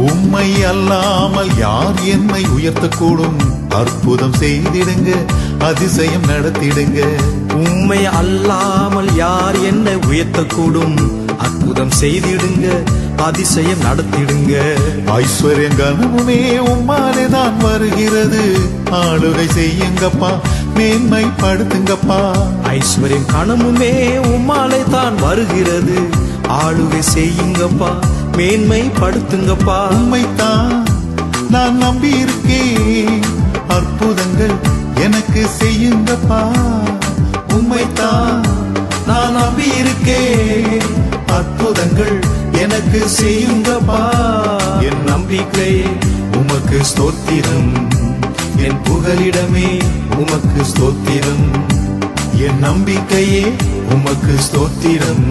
H: உம்மை அல்லாமல் யார் என்னை உயர்த்தக்கூடும், அற்புதம் செய்திடுங்க, அதிசயம் நடத்திடுங்க.
I: உம்மை அல்லாமல் யார் என்னை உயர்த்தக்கூடும், அற்புதம் செய்திடுங்க, அதிசயம் நடத்திடுங்க.
H: ஐஸ்வர்யம் கனமுமே உம்மாலே தான் வருகிறது, ஆளுகை செய்யுங்கப்பா, மேன்மைப்படுத்துங்கப்பா.
I: ஐஸ்வர்யம் கனமுமே உம்மாலே தான் வருகிறது, ஆளுகை செய்யுங்கப்பா, மேன்மைப்படுத்துங்கப்பா.
H: உம்மைத்தான் நான் நம்பி இருக்கேன், அற்புதங்கள் எனக்கு செய்யுங்கப்பா.
I: உம்மைத்தான் நான் நம்பி இருக்கேன், அற்புதங்கள் எனக்கு செய்யுங்கப்பா. என் நம்பிக்கை உமக்கு ஸ்தோத்திரம், என் புகலிடமே உமக்கு ஸ்தோத்திரம். என் நம்பிக்கையே உமக்கு ஸ்தோத்திரம்,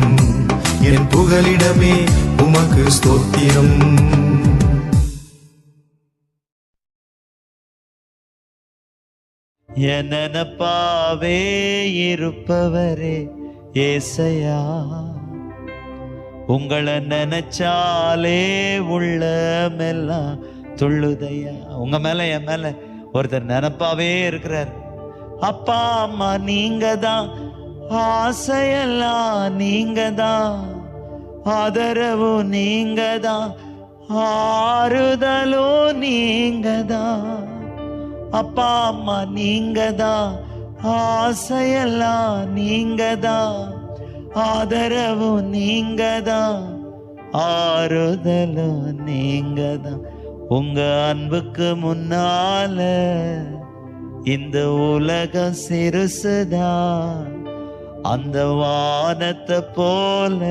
I: என் புகலிடமே உமக்கு ஸ்தோத்திரம்.
F: என் நினப்பாவே இருப்பவரே ஏசையா, உங்களை நினைச்சாலே உள்ளமெல்லாம் துள்ளுதையா. உங்க மேல என் மேல ஒருத்தர் நினப்பாவே இருக்கிறார். அப்பா அம்மா நீங்க தான், ஆசையெல்லாம் நீங்க தான், ஆதரவு நீங்க தான், ஆறுதலும் நீங்க தான். அப்பா அம்மா நீங்க தான், ஆசையெல்லாம் நீங்க தான், ஆதரவு நீங்க தான், ஆறுதலும் நீங்க தான். உங்க அன்புக்கு முன்னால இந்த உலகம் சிறுசுதான், அந்த வானத்தை போல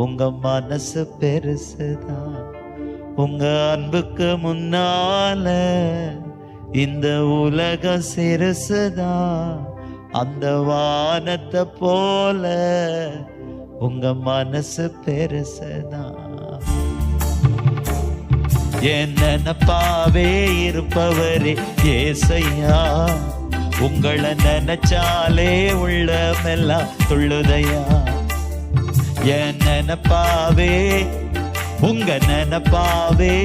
F: உங்க மனசு பெருசுதான். உங்க அன்புக்கு முன்னால இந்த உலகம் சிறுசுதான், அந்த வானத்தை போல உங்க மனசு பெருசுதான். என் நினப்பாவே இருப்பவரே ஏசையா, உங்களை நினைச்சாலே உள்ளமெல்லாம் துள்ளுதையா. என் நினப்பாவே உங்க நினப்பாவே,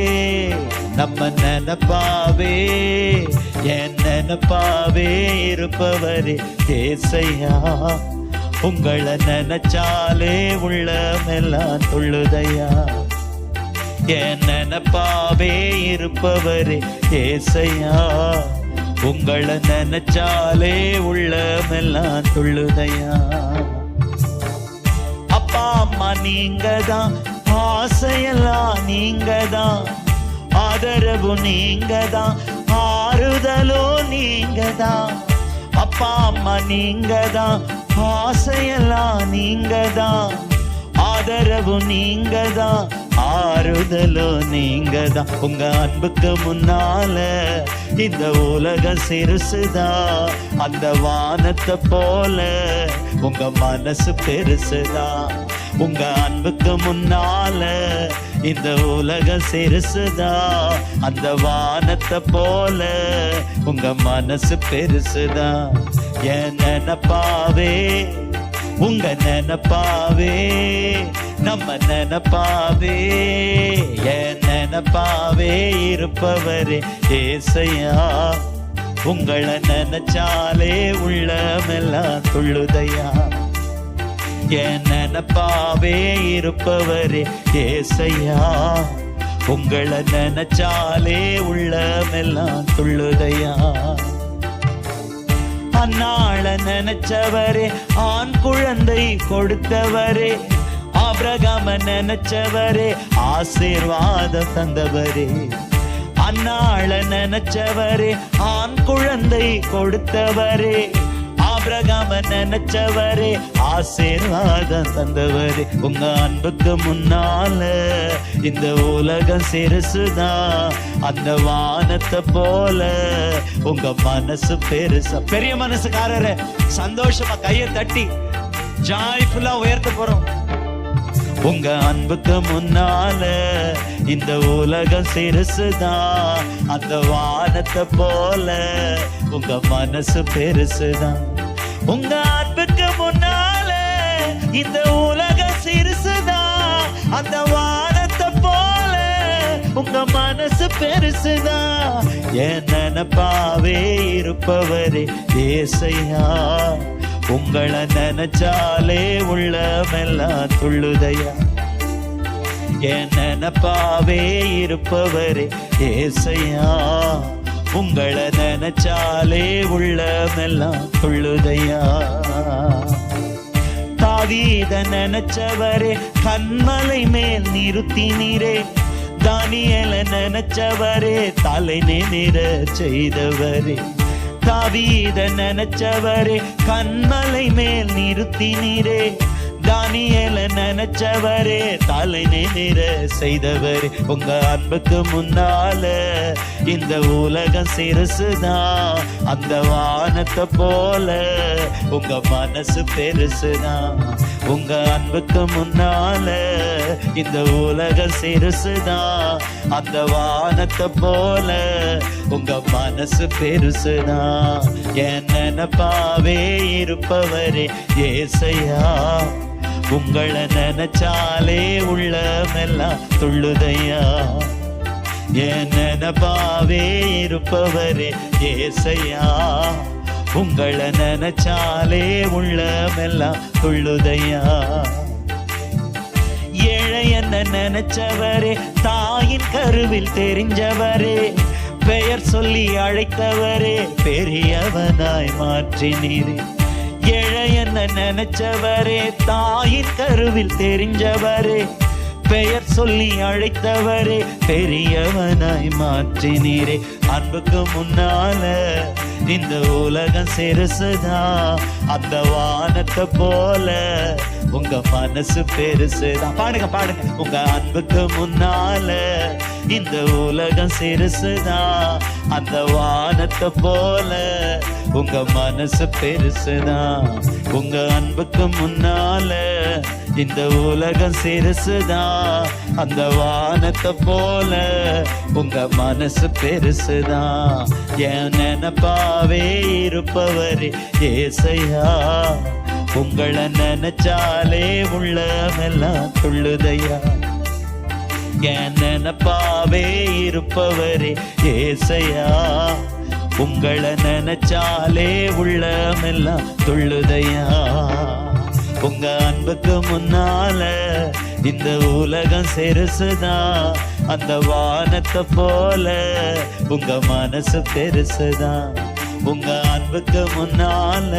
F: நம்ம நினப்பாவே, என் நினப்பாவே இருப்பவரே ஏசையா, உங்களை நினைச்சாலே உள்ளமெல்லாம் துள்ளுதையா. என் நினப்பாவே இருப்பவரே ஏசையா, உங்களை நினைச்சாலே உள்ளமெல்லாம் துள்ளுதையா. அப்பா அம்மா நீங்க தான், ஆசையெல்லாம் நீங்க தான், ஆதரவு நீங்க தான், ஆறுதலும் நீங்க தான். அப்பா அம்மா நீங்க தான், ஆசையெல்லாம் நீங்க தான், ஆதரவு நீங்க தான், ஆறுதலும் நீங்க தான். உங்க அன்புக்கு முன்னால இந்த உலகம் சிறுசுதான், அந்த வானத்தை போல உங்க மனசு பெருசுதான். உங்க அன்புக்கு முன்னால இந்த உலகம் சிறுசுதான், அந்த வானத்தை போல உங்க மனசு பெருசுதான். என் நினப்பாவே உங்க நினப்பாவே, நம்ம நினப்பாவே, என் நினப்பாவே இருப்பவரே ஏசையா, உங்களை நினைச்சாலே உள்ளமெல்லாம் துள்ளுதையா. என் நினப்பாவே இருப்பவரே ஏசையா, உங்களை நினைச்சாலே உள்ளமெல்லாம் துள்ளுதையா. அந்நாள நினைச்சவரே, ஆண் குழந்தை கொடுத்தவரே, ஆபிரகாம நினைச்சவரே, ஆசீர்வாதம் தந்தவரே. அந்நாள நினைச்சவரே, ஆண் குழந்தை கொடுத்தவரே, ஆபிரகாம நினைச்சவரே, ஆசீர்வாதம் தந்தவரே. உங்க அன்புக்கு முன்னால இந்த உலகம் சிறுசுதான், அந்த வானத்தை போல உங்க மனசு பெருசா. பெரிய மனசுக்காரரு சந்தோஷமா கையை தட்டி ஜாய்ஃபுல்லா உயர்த்த போறோம். உங்க அன்புக்கு முன்னால இந்த உலகம் சிறுசுதான், அந்த வானத்தை போல உங்க மனசு பெருசுதான். உங்க அன்புக்கு முன்னால இந்த உலகம் சிறுசுதான், அந்த வானத்தை போல உங்க மனசு பெருசுதான். என் நினப்பாவே இருப்பவரே ஏசையா, உங்களை நினைச்சாலே உள்ளமெல்லாம் துள்ளுதையா. என் நினப்பாவே இருப்பவரே ஏசையா, உங்களை நினைச்சாலே உள்ளமெல்லாம் துள்ளுதையா.
J: தாவீத நினைச்சவரே கண்மலை மேல் நிறுத்தினீரே. தானியேல நினைச்சவரே தலை நிமிர செய்தவரே. தாவீத நினைச்சவரே கண்மலை மேல் நிறுத்தினீரே. தானியேல நினைச்சவரே தலை நிமிர செய்தவரே. உங்க அன்புக்கு முன்னால இந்த உலகம் சிறுசுதான், அந்த வானத்தை போல உங்க மனசு பெருசுதான். உங்க அன்புக்கு முன்னால இந்த உலகம் சிறுசுதான், அந்த வானத்தை போல உங்க மனசு பெருசுதான். என் நினைப்பாவே இருப்பவரே ஏசையா, உங்களை நினைச்சாலே உள்ளமெல்லாம் துள்ளுதையா. என் நினைப்பாவே இருப்பவரே ஏசையா, உங்களை நினைச்சாலே உள்ளமெல்லாம் துள்ளுதையா. ஏழை என்ன நினைச்சவரே தாயின் கருவில் தெரிஞ்சவரே. பெயர் சொல்லி அழைத்தவரே பெரியவனாய் மாற்றினீரே. ஏழை என்ன நினைச்சவரே தாயின் கருவில் தெரிஞ்சவரே. பெயர் சொல்லி அழைத்தவரே பெரியவனாய் மாற்றினீரே. அன்புக்கு முன்னால இந்த உலகம் சிறுசுதான், அந்த வானத்தை போல உங்க மனசு பெருசுதான். பாடுங்க பாடுங்க. உங்க அன்புக்கு முன்னால இந்த உலகம் சிறுசுதான், அந்த வானத்தை போல உங்க மனசு பெருசுதான். உங்க அன்புக்கு முன்னால இந்த உலகம் சிறுசுதான், அந்த வானத்தை போல உங்க மனசு பெருசுதான். என் நினைப்பாவே இருப்பவரே ஏசையா, உங்களை நினைச்சாலே உள்ளமெல்லாம் துள்ளுதையா. என் நினைப்பாவே இருப்பவரே ஏசையா, உங்களை நினைச்சாலே உள்ளமெல்லாம் துள்ளுதையா. உங்க அன்புக்கு முன்னால இந்த உலகம் சிறுசுதான், அந்த வானத்தை போல உங்க மனசு பெருசுதான். உங்க அன்புக்கு முன்னால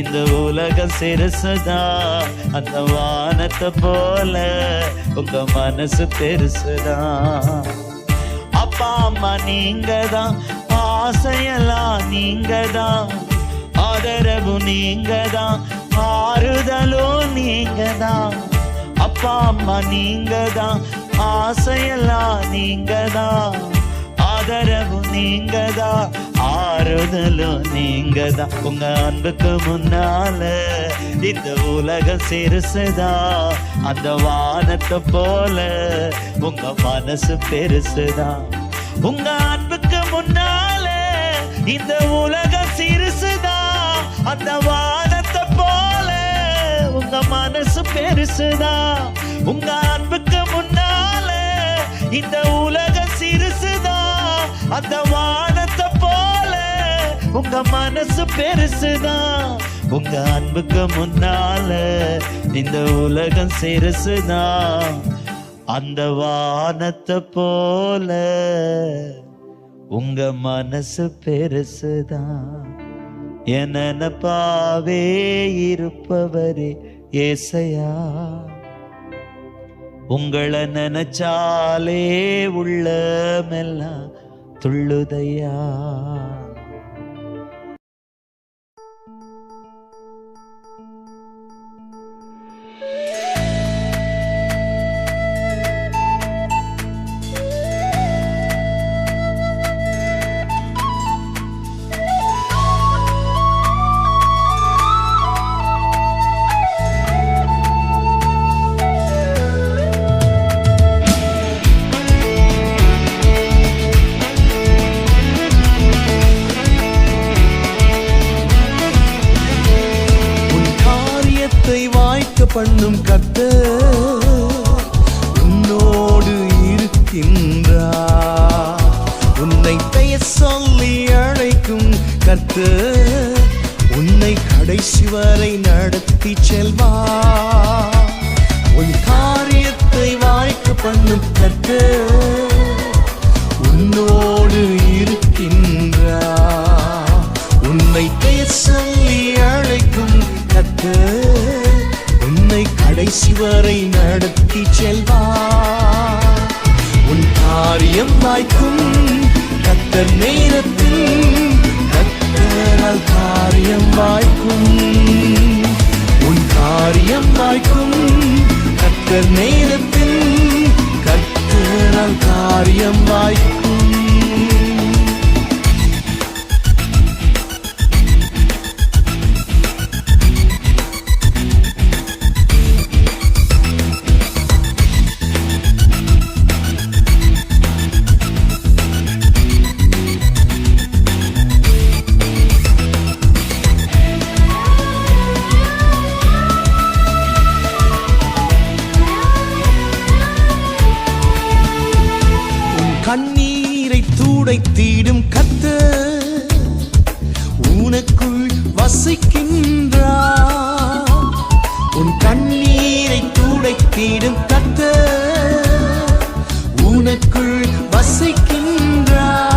J: இந்த உலகம் சிறுசுதான், அந்த வானத்தை போல உங்க மனசு பெருசுதான். அப்பா அம்மா நீங்க தான், ஆசையெல்லாம் நீங்க தான், ஆதரவு நீங்க தான், ஆறுதலும் நீங்க தான். அப்பா அம்மா நீங்க தான், ஆசையெல்லாம் நீங்க தான், ஆதரவு நீங்க தான், ஆறுதலும் நீங்க தான். உங்க அன்புக்கு முன்னால இந்த உலகம் சிறுசுதான், அந்த வானத்தை போல உங்க மனசு பெருசுதான். உங்க அன்புக்கு முன்னால இந்த உலகம் சிறுசுதான், அந்த வானத்தை போல உங்க மனசு பெருசுதான். உங்க அன்புக்கு முன்னால இந்த உலகம் சிறுசுதான், அந்த வானத்தை போல உங்க மனசு பெருசுதான். உங்க அன்புக்கு முன்னால இந்த உலகம் சிறுசுதான், அந்த வானத்தை போல உங்க மனசு பெருசுதான். என் நினைப்பாவே இருப்பவரே ஏசையா, உங்களை நினைச்சாலே உள்ளமெல்லாம் துள்ளுதையா.
I: பண்ணும் கர்த்தர் உன்னோடு இருக்கின்றார். உன்னை பெயர் சொல்லி அழைக்கும் கர்த்தர் உன்னை கடைசி வரை நடத்தி செல்வார். உன் காரியத்தை வாய்க்க பண்ணும் கர்த்தர் உன்னோடு இருக்கின்றார். உன்னை பெயர் சொல்லி அழைக்கும் கர்த்தர் கடைசி வரை நடத்தி செல்வார். உன் காரியம் வாய்க்கும் கர்த்தர் நேரத்தில், கர்த்தரால் காரியம் வாய்க்கும். உன் காரியம் வாய்க்கும் கர்த்தர் நேரத்தில், கர்த்தரால் காரியம் வாய்க்கும். கண்ணீரை துடைத்திடும் கர்த்தர் உனக்குள் வசிக்கின்றார். உன் கண்ணீரை துடைத்திடும் கர்த்தர் உனக்குள் வசிக்கின்றார்.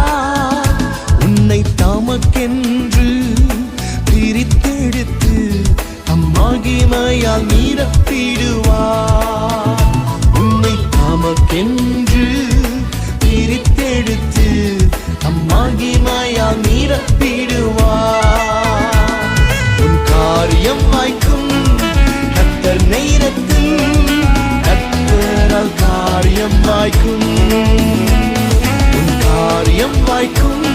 I: உன்னை தமக்கென்று பிரித்தெடுத்து மகிமையால் நிரப்பிடுவார். உன்னை தமக்கென்று பிரித்தெடுத்து மகிமையால் நிரப்பிடுவார். உன் காரியம் வாய்க்கும் கர்த்தர் நேரத்தில், கர்த்தரால் காரியம் வாய்க்கும். உன் காரியம் வாய்க்கும்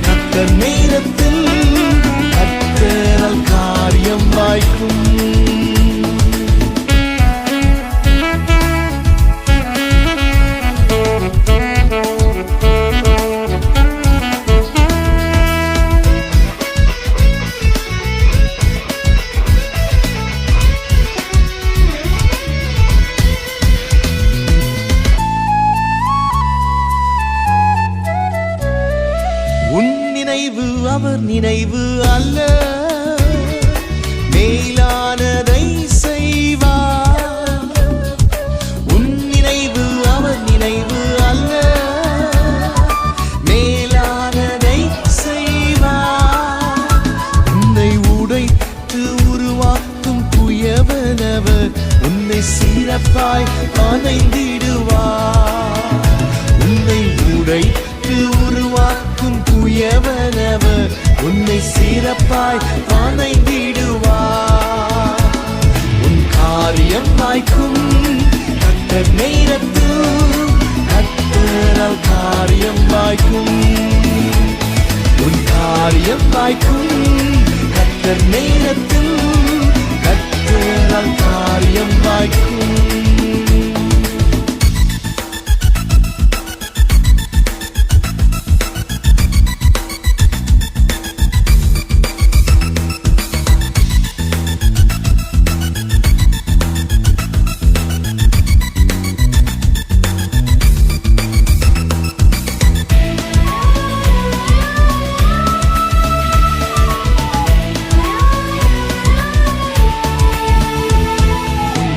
I: கர்த்தர் நேரத்தில், கர்த்தரால் காரியம் வாய்க்கும். அவர் நினைவு அல்ல, மேலானதை செய்வார். உன் நினைவு அவர் நினைவு அல்ல, மேலானதை செய்வார். உன்னை உடைத்து உருவாக்கும் குயவனவர் உன்னை சிறப்பாய் அணைந்திடுவார். உன்னை உடைத்து உருவாக்கும் குயவனவர் உன்னை சிறப்பாய் அணைந்திடுவார். உன் காரியம் வாய்க்கும் கர்த்தர் நேரத்தில், கர்த்தரால் காரியம் வாய்க்கும். உன் காரியம் வாய்க்கும் கர்த்தர் நேரத்தில், கர்த்தரால் காரியம் வாய்க்கும்.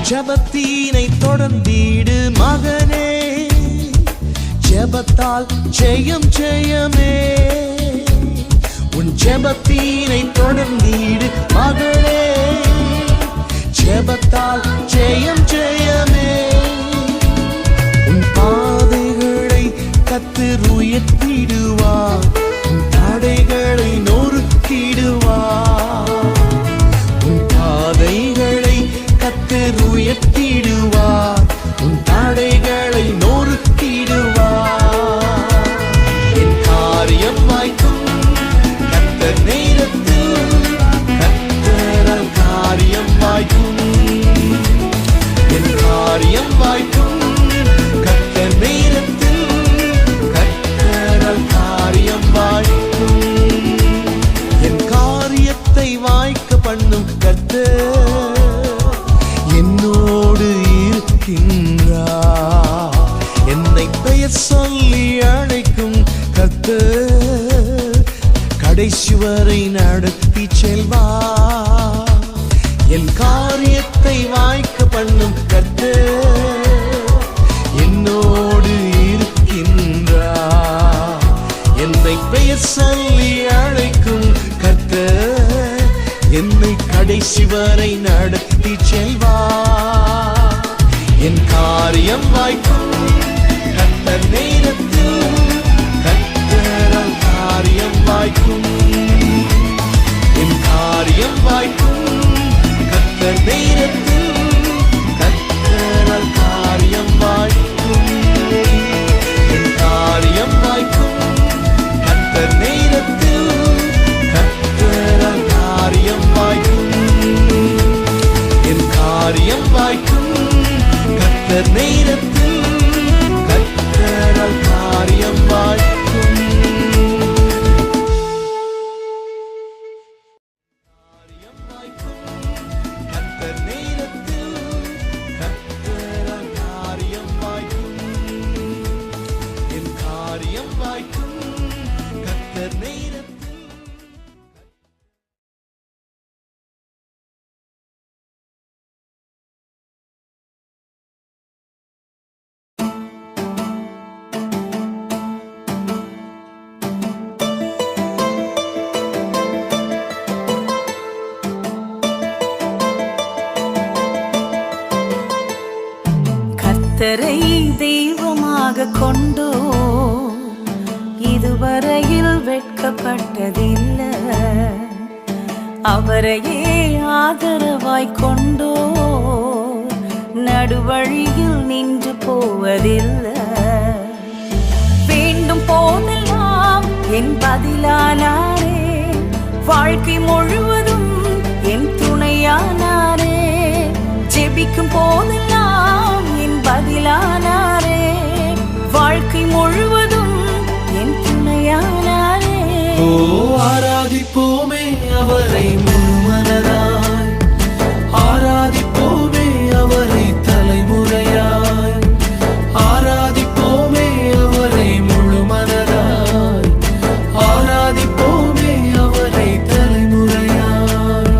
I: ஜபத்தினை தொடர்ந்திடு மகனே, ஜபத்தால் ஜெயம் ஜெயமே. உன் ஜபத்தினை தொடர்ந்திடு மகனே, ஜபத்தால் ஜெயம் ஜெயமே. உன் பாதைகளை கர்த்தர் உயர்த்திடுவார், உன் தடைகளை நொறுக்கிடுவார். உன் பாதைகளை கர்த்தர் உயர்த்திடுவார், உன் தடைகளை நொறுக்கிடுவார். என் காரியம் வாய்க்கும் கர்த்தர் நேரத்தில், கர்த்தரால் காரியம் வாய்க்கும். என் காரியம் வாய்க்கும் கர்த்தர் நேரத்தில், கர்த்தரால் காரியம் வாய்க்கும். என் காரியத்தை வாய்க்க பண்ணும் கர்த்தர் என்னோடு இருக்கின்றார். என்னை பெயர் சொல்லி அழைக்கும் கர்த்தர் கடைசி வரை நடத்தி செல்வார். என் காரியத்தை வாய்க்க பண்ணும் கர்த்தர் என்னோடு இருக்கின்றார். என்னை பெயர் சொல்லி அழைக்கும் கர்த்தர் என்னை கடைசி வரை நடத்தி செல்வார். என் காரியம் வாய்க்கும் கர்த்தர் நேரத்தில், கர்த்தரால் காரியம் வாய்க்கும். என் காரியம் வாய்க்கும் கர்த்தர் நேரத்தில், கர்த்தரால் காரியம் வாய்க்கும். என் காரியம் வாய்க்கும் கர்த்தர் நேரத்தில், கர்த்தரால் காரியம் வாய்க்கும். என் காரியம் வாய்க்கும் கர்த்தர் நேரத்தில், கர்த்தரால் காரியம் வாய்க்கும். காரியம் வாய்க்கும் கர்த்தர் நேரத்தில், கர்த்தரால் காரியம் வாய்க்கும். என் காரியம் வாய்க்கும் கர்த்தர் நேரத்தில்.
K: கர்த்தரை தெய்வமாக கொண்டோ இதுவரையில் வெட்கப்பட்டதில்லை. அவரையே ஆதரவாய் கொண்டோ நடுவழியில் நின்று போவதில்லை. வேண்டும் போதெல்லாம் என் பதிலானாரே, வாழ்க்கை முழுவதும் என் துணையானாரே. ஜெபிக்கும் போதெல்லாம் என் பதிலானாரே, வாழ்க்கை முழுவதும் என் துணையானாரே.
D: ஓ ஆராதிப்போமே அவரை முழுமனதாய், ஆராதிப்போமே அவரை தலைமுறையாய், ஆராதிப்போமே அவரை முழுமனதாய், ஆராதிப்போமே அவரை தலைமுறையாய்.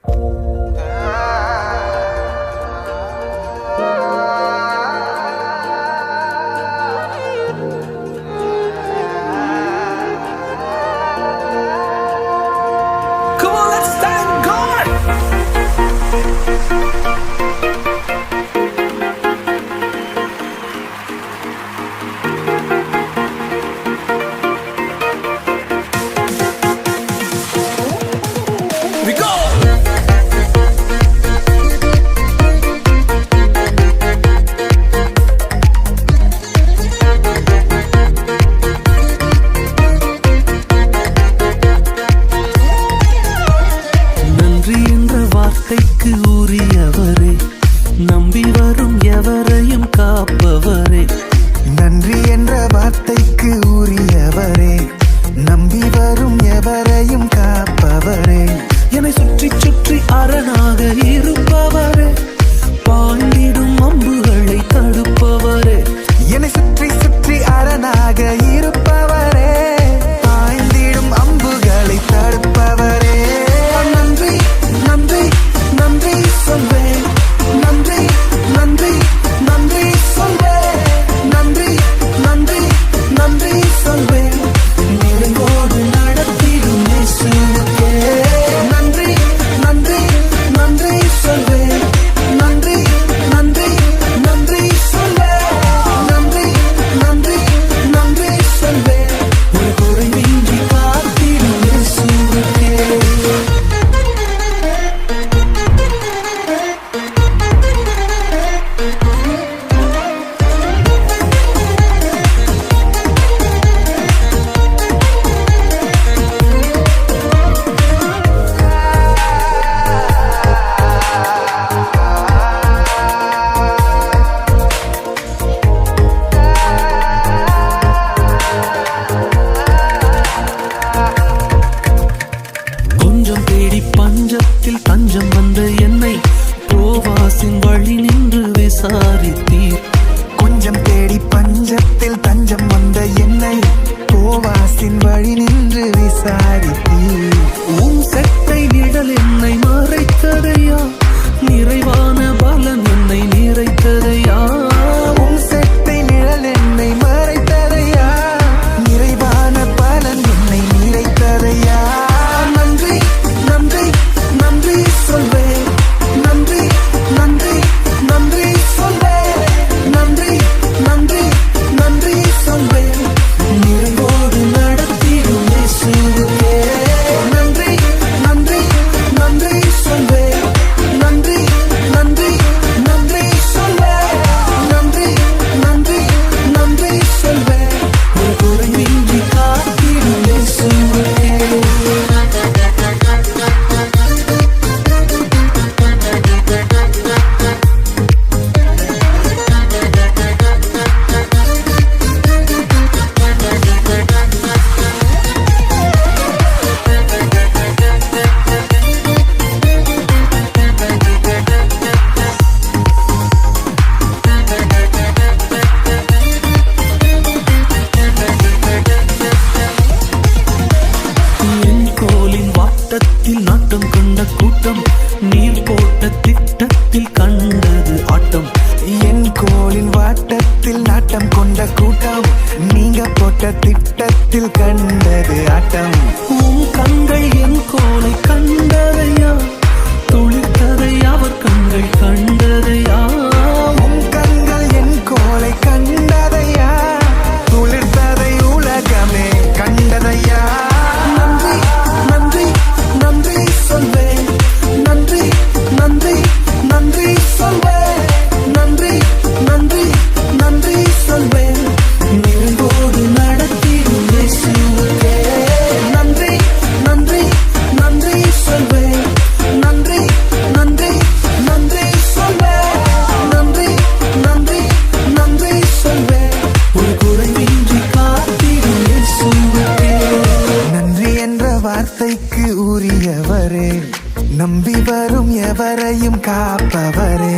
D: Come on, let's thank God. We go. நன்றி என்ற வார்த்தைக்கு உரியவரே, நம்பி வரும் எவரையும் காப்பவரே.
H: நன்றி என்ற வார்த்தைக்கு உரியவரே, நம்பி வரும் எவரையும் காப்பவரே.
D: என்னை சுற்றி சுற்றி அரணாக இருப்பவரே, பாய்ந்திடும் அம்புகளை தடுப்பவரே.
H: என்னை சுற்றி சுற்றி அரணாக இருப்பவரே, பாய்ந்திடும் அம்புகளை தடுப்பவரே.
D: நன்றி நன்றி நன்றி சொல்வேன், நன்றி நன்றி நன்றி சொல்வேன், நன்றி நன்றி நன்றி சொல்வேன். நிறைவோடு நடத்திடும் இயேசுவுக்கே நன்றி நன்றி நன்றி சொல்வேன், நன்றி நன்றி நன்றி சொல்வேன், நன்றி நன்றி நன்றி சொல்வேன். ஒரு குறைவின்றி காத்திடும் இயேசுவுக்கே. கொஞ்சம் தேடி பஞ்சத்தில் தஞ்சம் வந்த என்னை போவாசின் வழி நின்று விசாரித்தீர்.
H: கொஞ்சம் தேடி பஞ்சத்தில் தஞ்சம் வந்த என்னை போவாசின் வழி நின்று விசாரித்தீர்.
D: உன் செட்டை நிழல் என்னை மறைத்ததையா, நிறைவான பலன் என்னை நிறைத்ததையா.
H: உம் செட்டை நிழல் என்னை மறைத்ததையா, நிறைவான பலன் என்னை நிறைத்ததையா.
D: நன்றி நன்றி நன்றி சொல்வேன், நன்றி நன்றி நன்றி சொல்வேன், நன்றி நன்றி நன்றி சொல்வேன். நிறைவோடு நடத்திடும் இயேசுவுக்கே நன்றி நன்றி நன்றி சொல்வேன், நன்றி நன்றி நன்றி சொல்வேன், நன்றி நன்றி நன்றி சொல்வேன். ஒரு குறைவின்றி காத்திடும் இயேசுவுக்கே. என் கோலின் வாட்டத்தில் நாட்டம் கொண்ட கூட்டம், நீர் போட்ட திட்டத்தில் கண்டது ஆட்டம்.
H: என் கோலின் வாட்டத்தில் நாட்டம் கொண்ட கூட்டம், நீங்க போட்ட திட்டத்தில் கண்டது ஆட்டம்.
D: உன் கண்கள் என் கோலை கண்டதையா, துளிர்த்ததை அவர் கண்கள் கண்டதையா.
H: உம் கண்கள் என் கோலை கண்டதையா, துளிர்த்ததை உலகமே கண்டதையா.
D: நன்றி நன்றி நன்றி சொல்வேன், நன்றி நன்றி நன்றி சொல்வேன், நன்றி நன்றி நன்றி சொல்வேன். நிறைவோடு நடத்திடும் இயேசுவுக்கே நன்றி நன்றி நன்றி சொல்வேன், நன்றி நன்றி நன்றி சொல்வேன், நன்றி நன்றி நன்றி சொல்வேன். ஒரு குறைவின்றி காத்திடும் இயேசுவுக்கே.
H: நன்றி என்ற வார்த்தைக்கு உரியவரே, நம்பி வரும் எவரையும் காப்பவரே.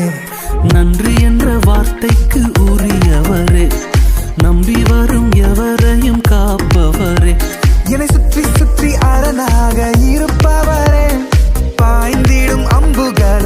D: நன்றி என்ற வார்த்தைக்கு உரியவரே, நம்பி வரும் எவரையும் காப்பவரே.
H: என்னை சுற்றி சுற்றி அரணாக இருப்பவரே, பாய்ந்திடும் அம்புகள்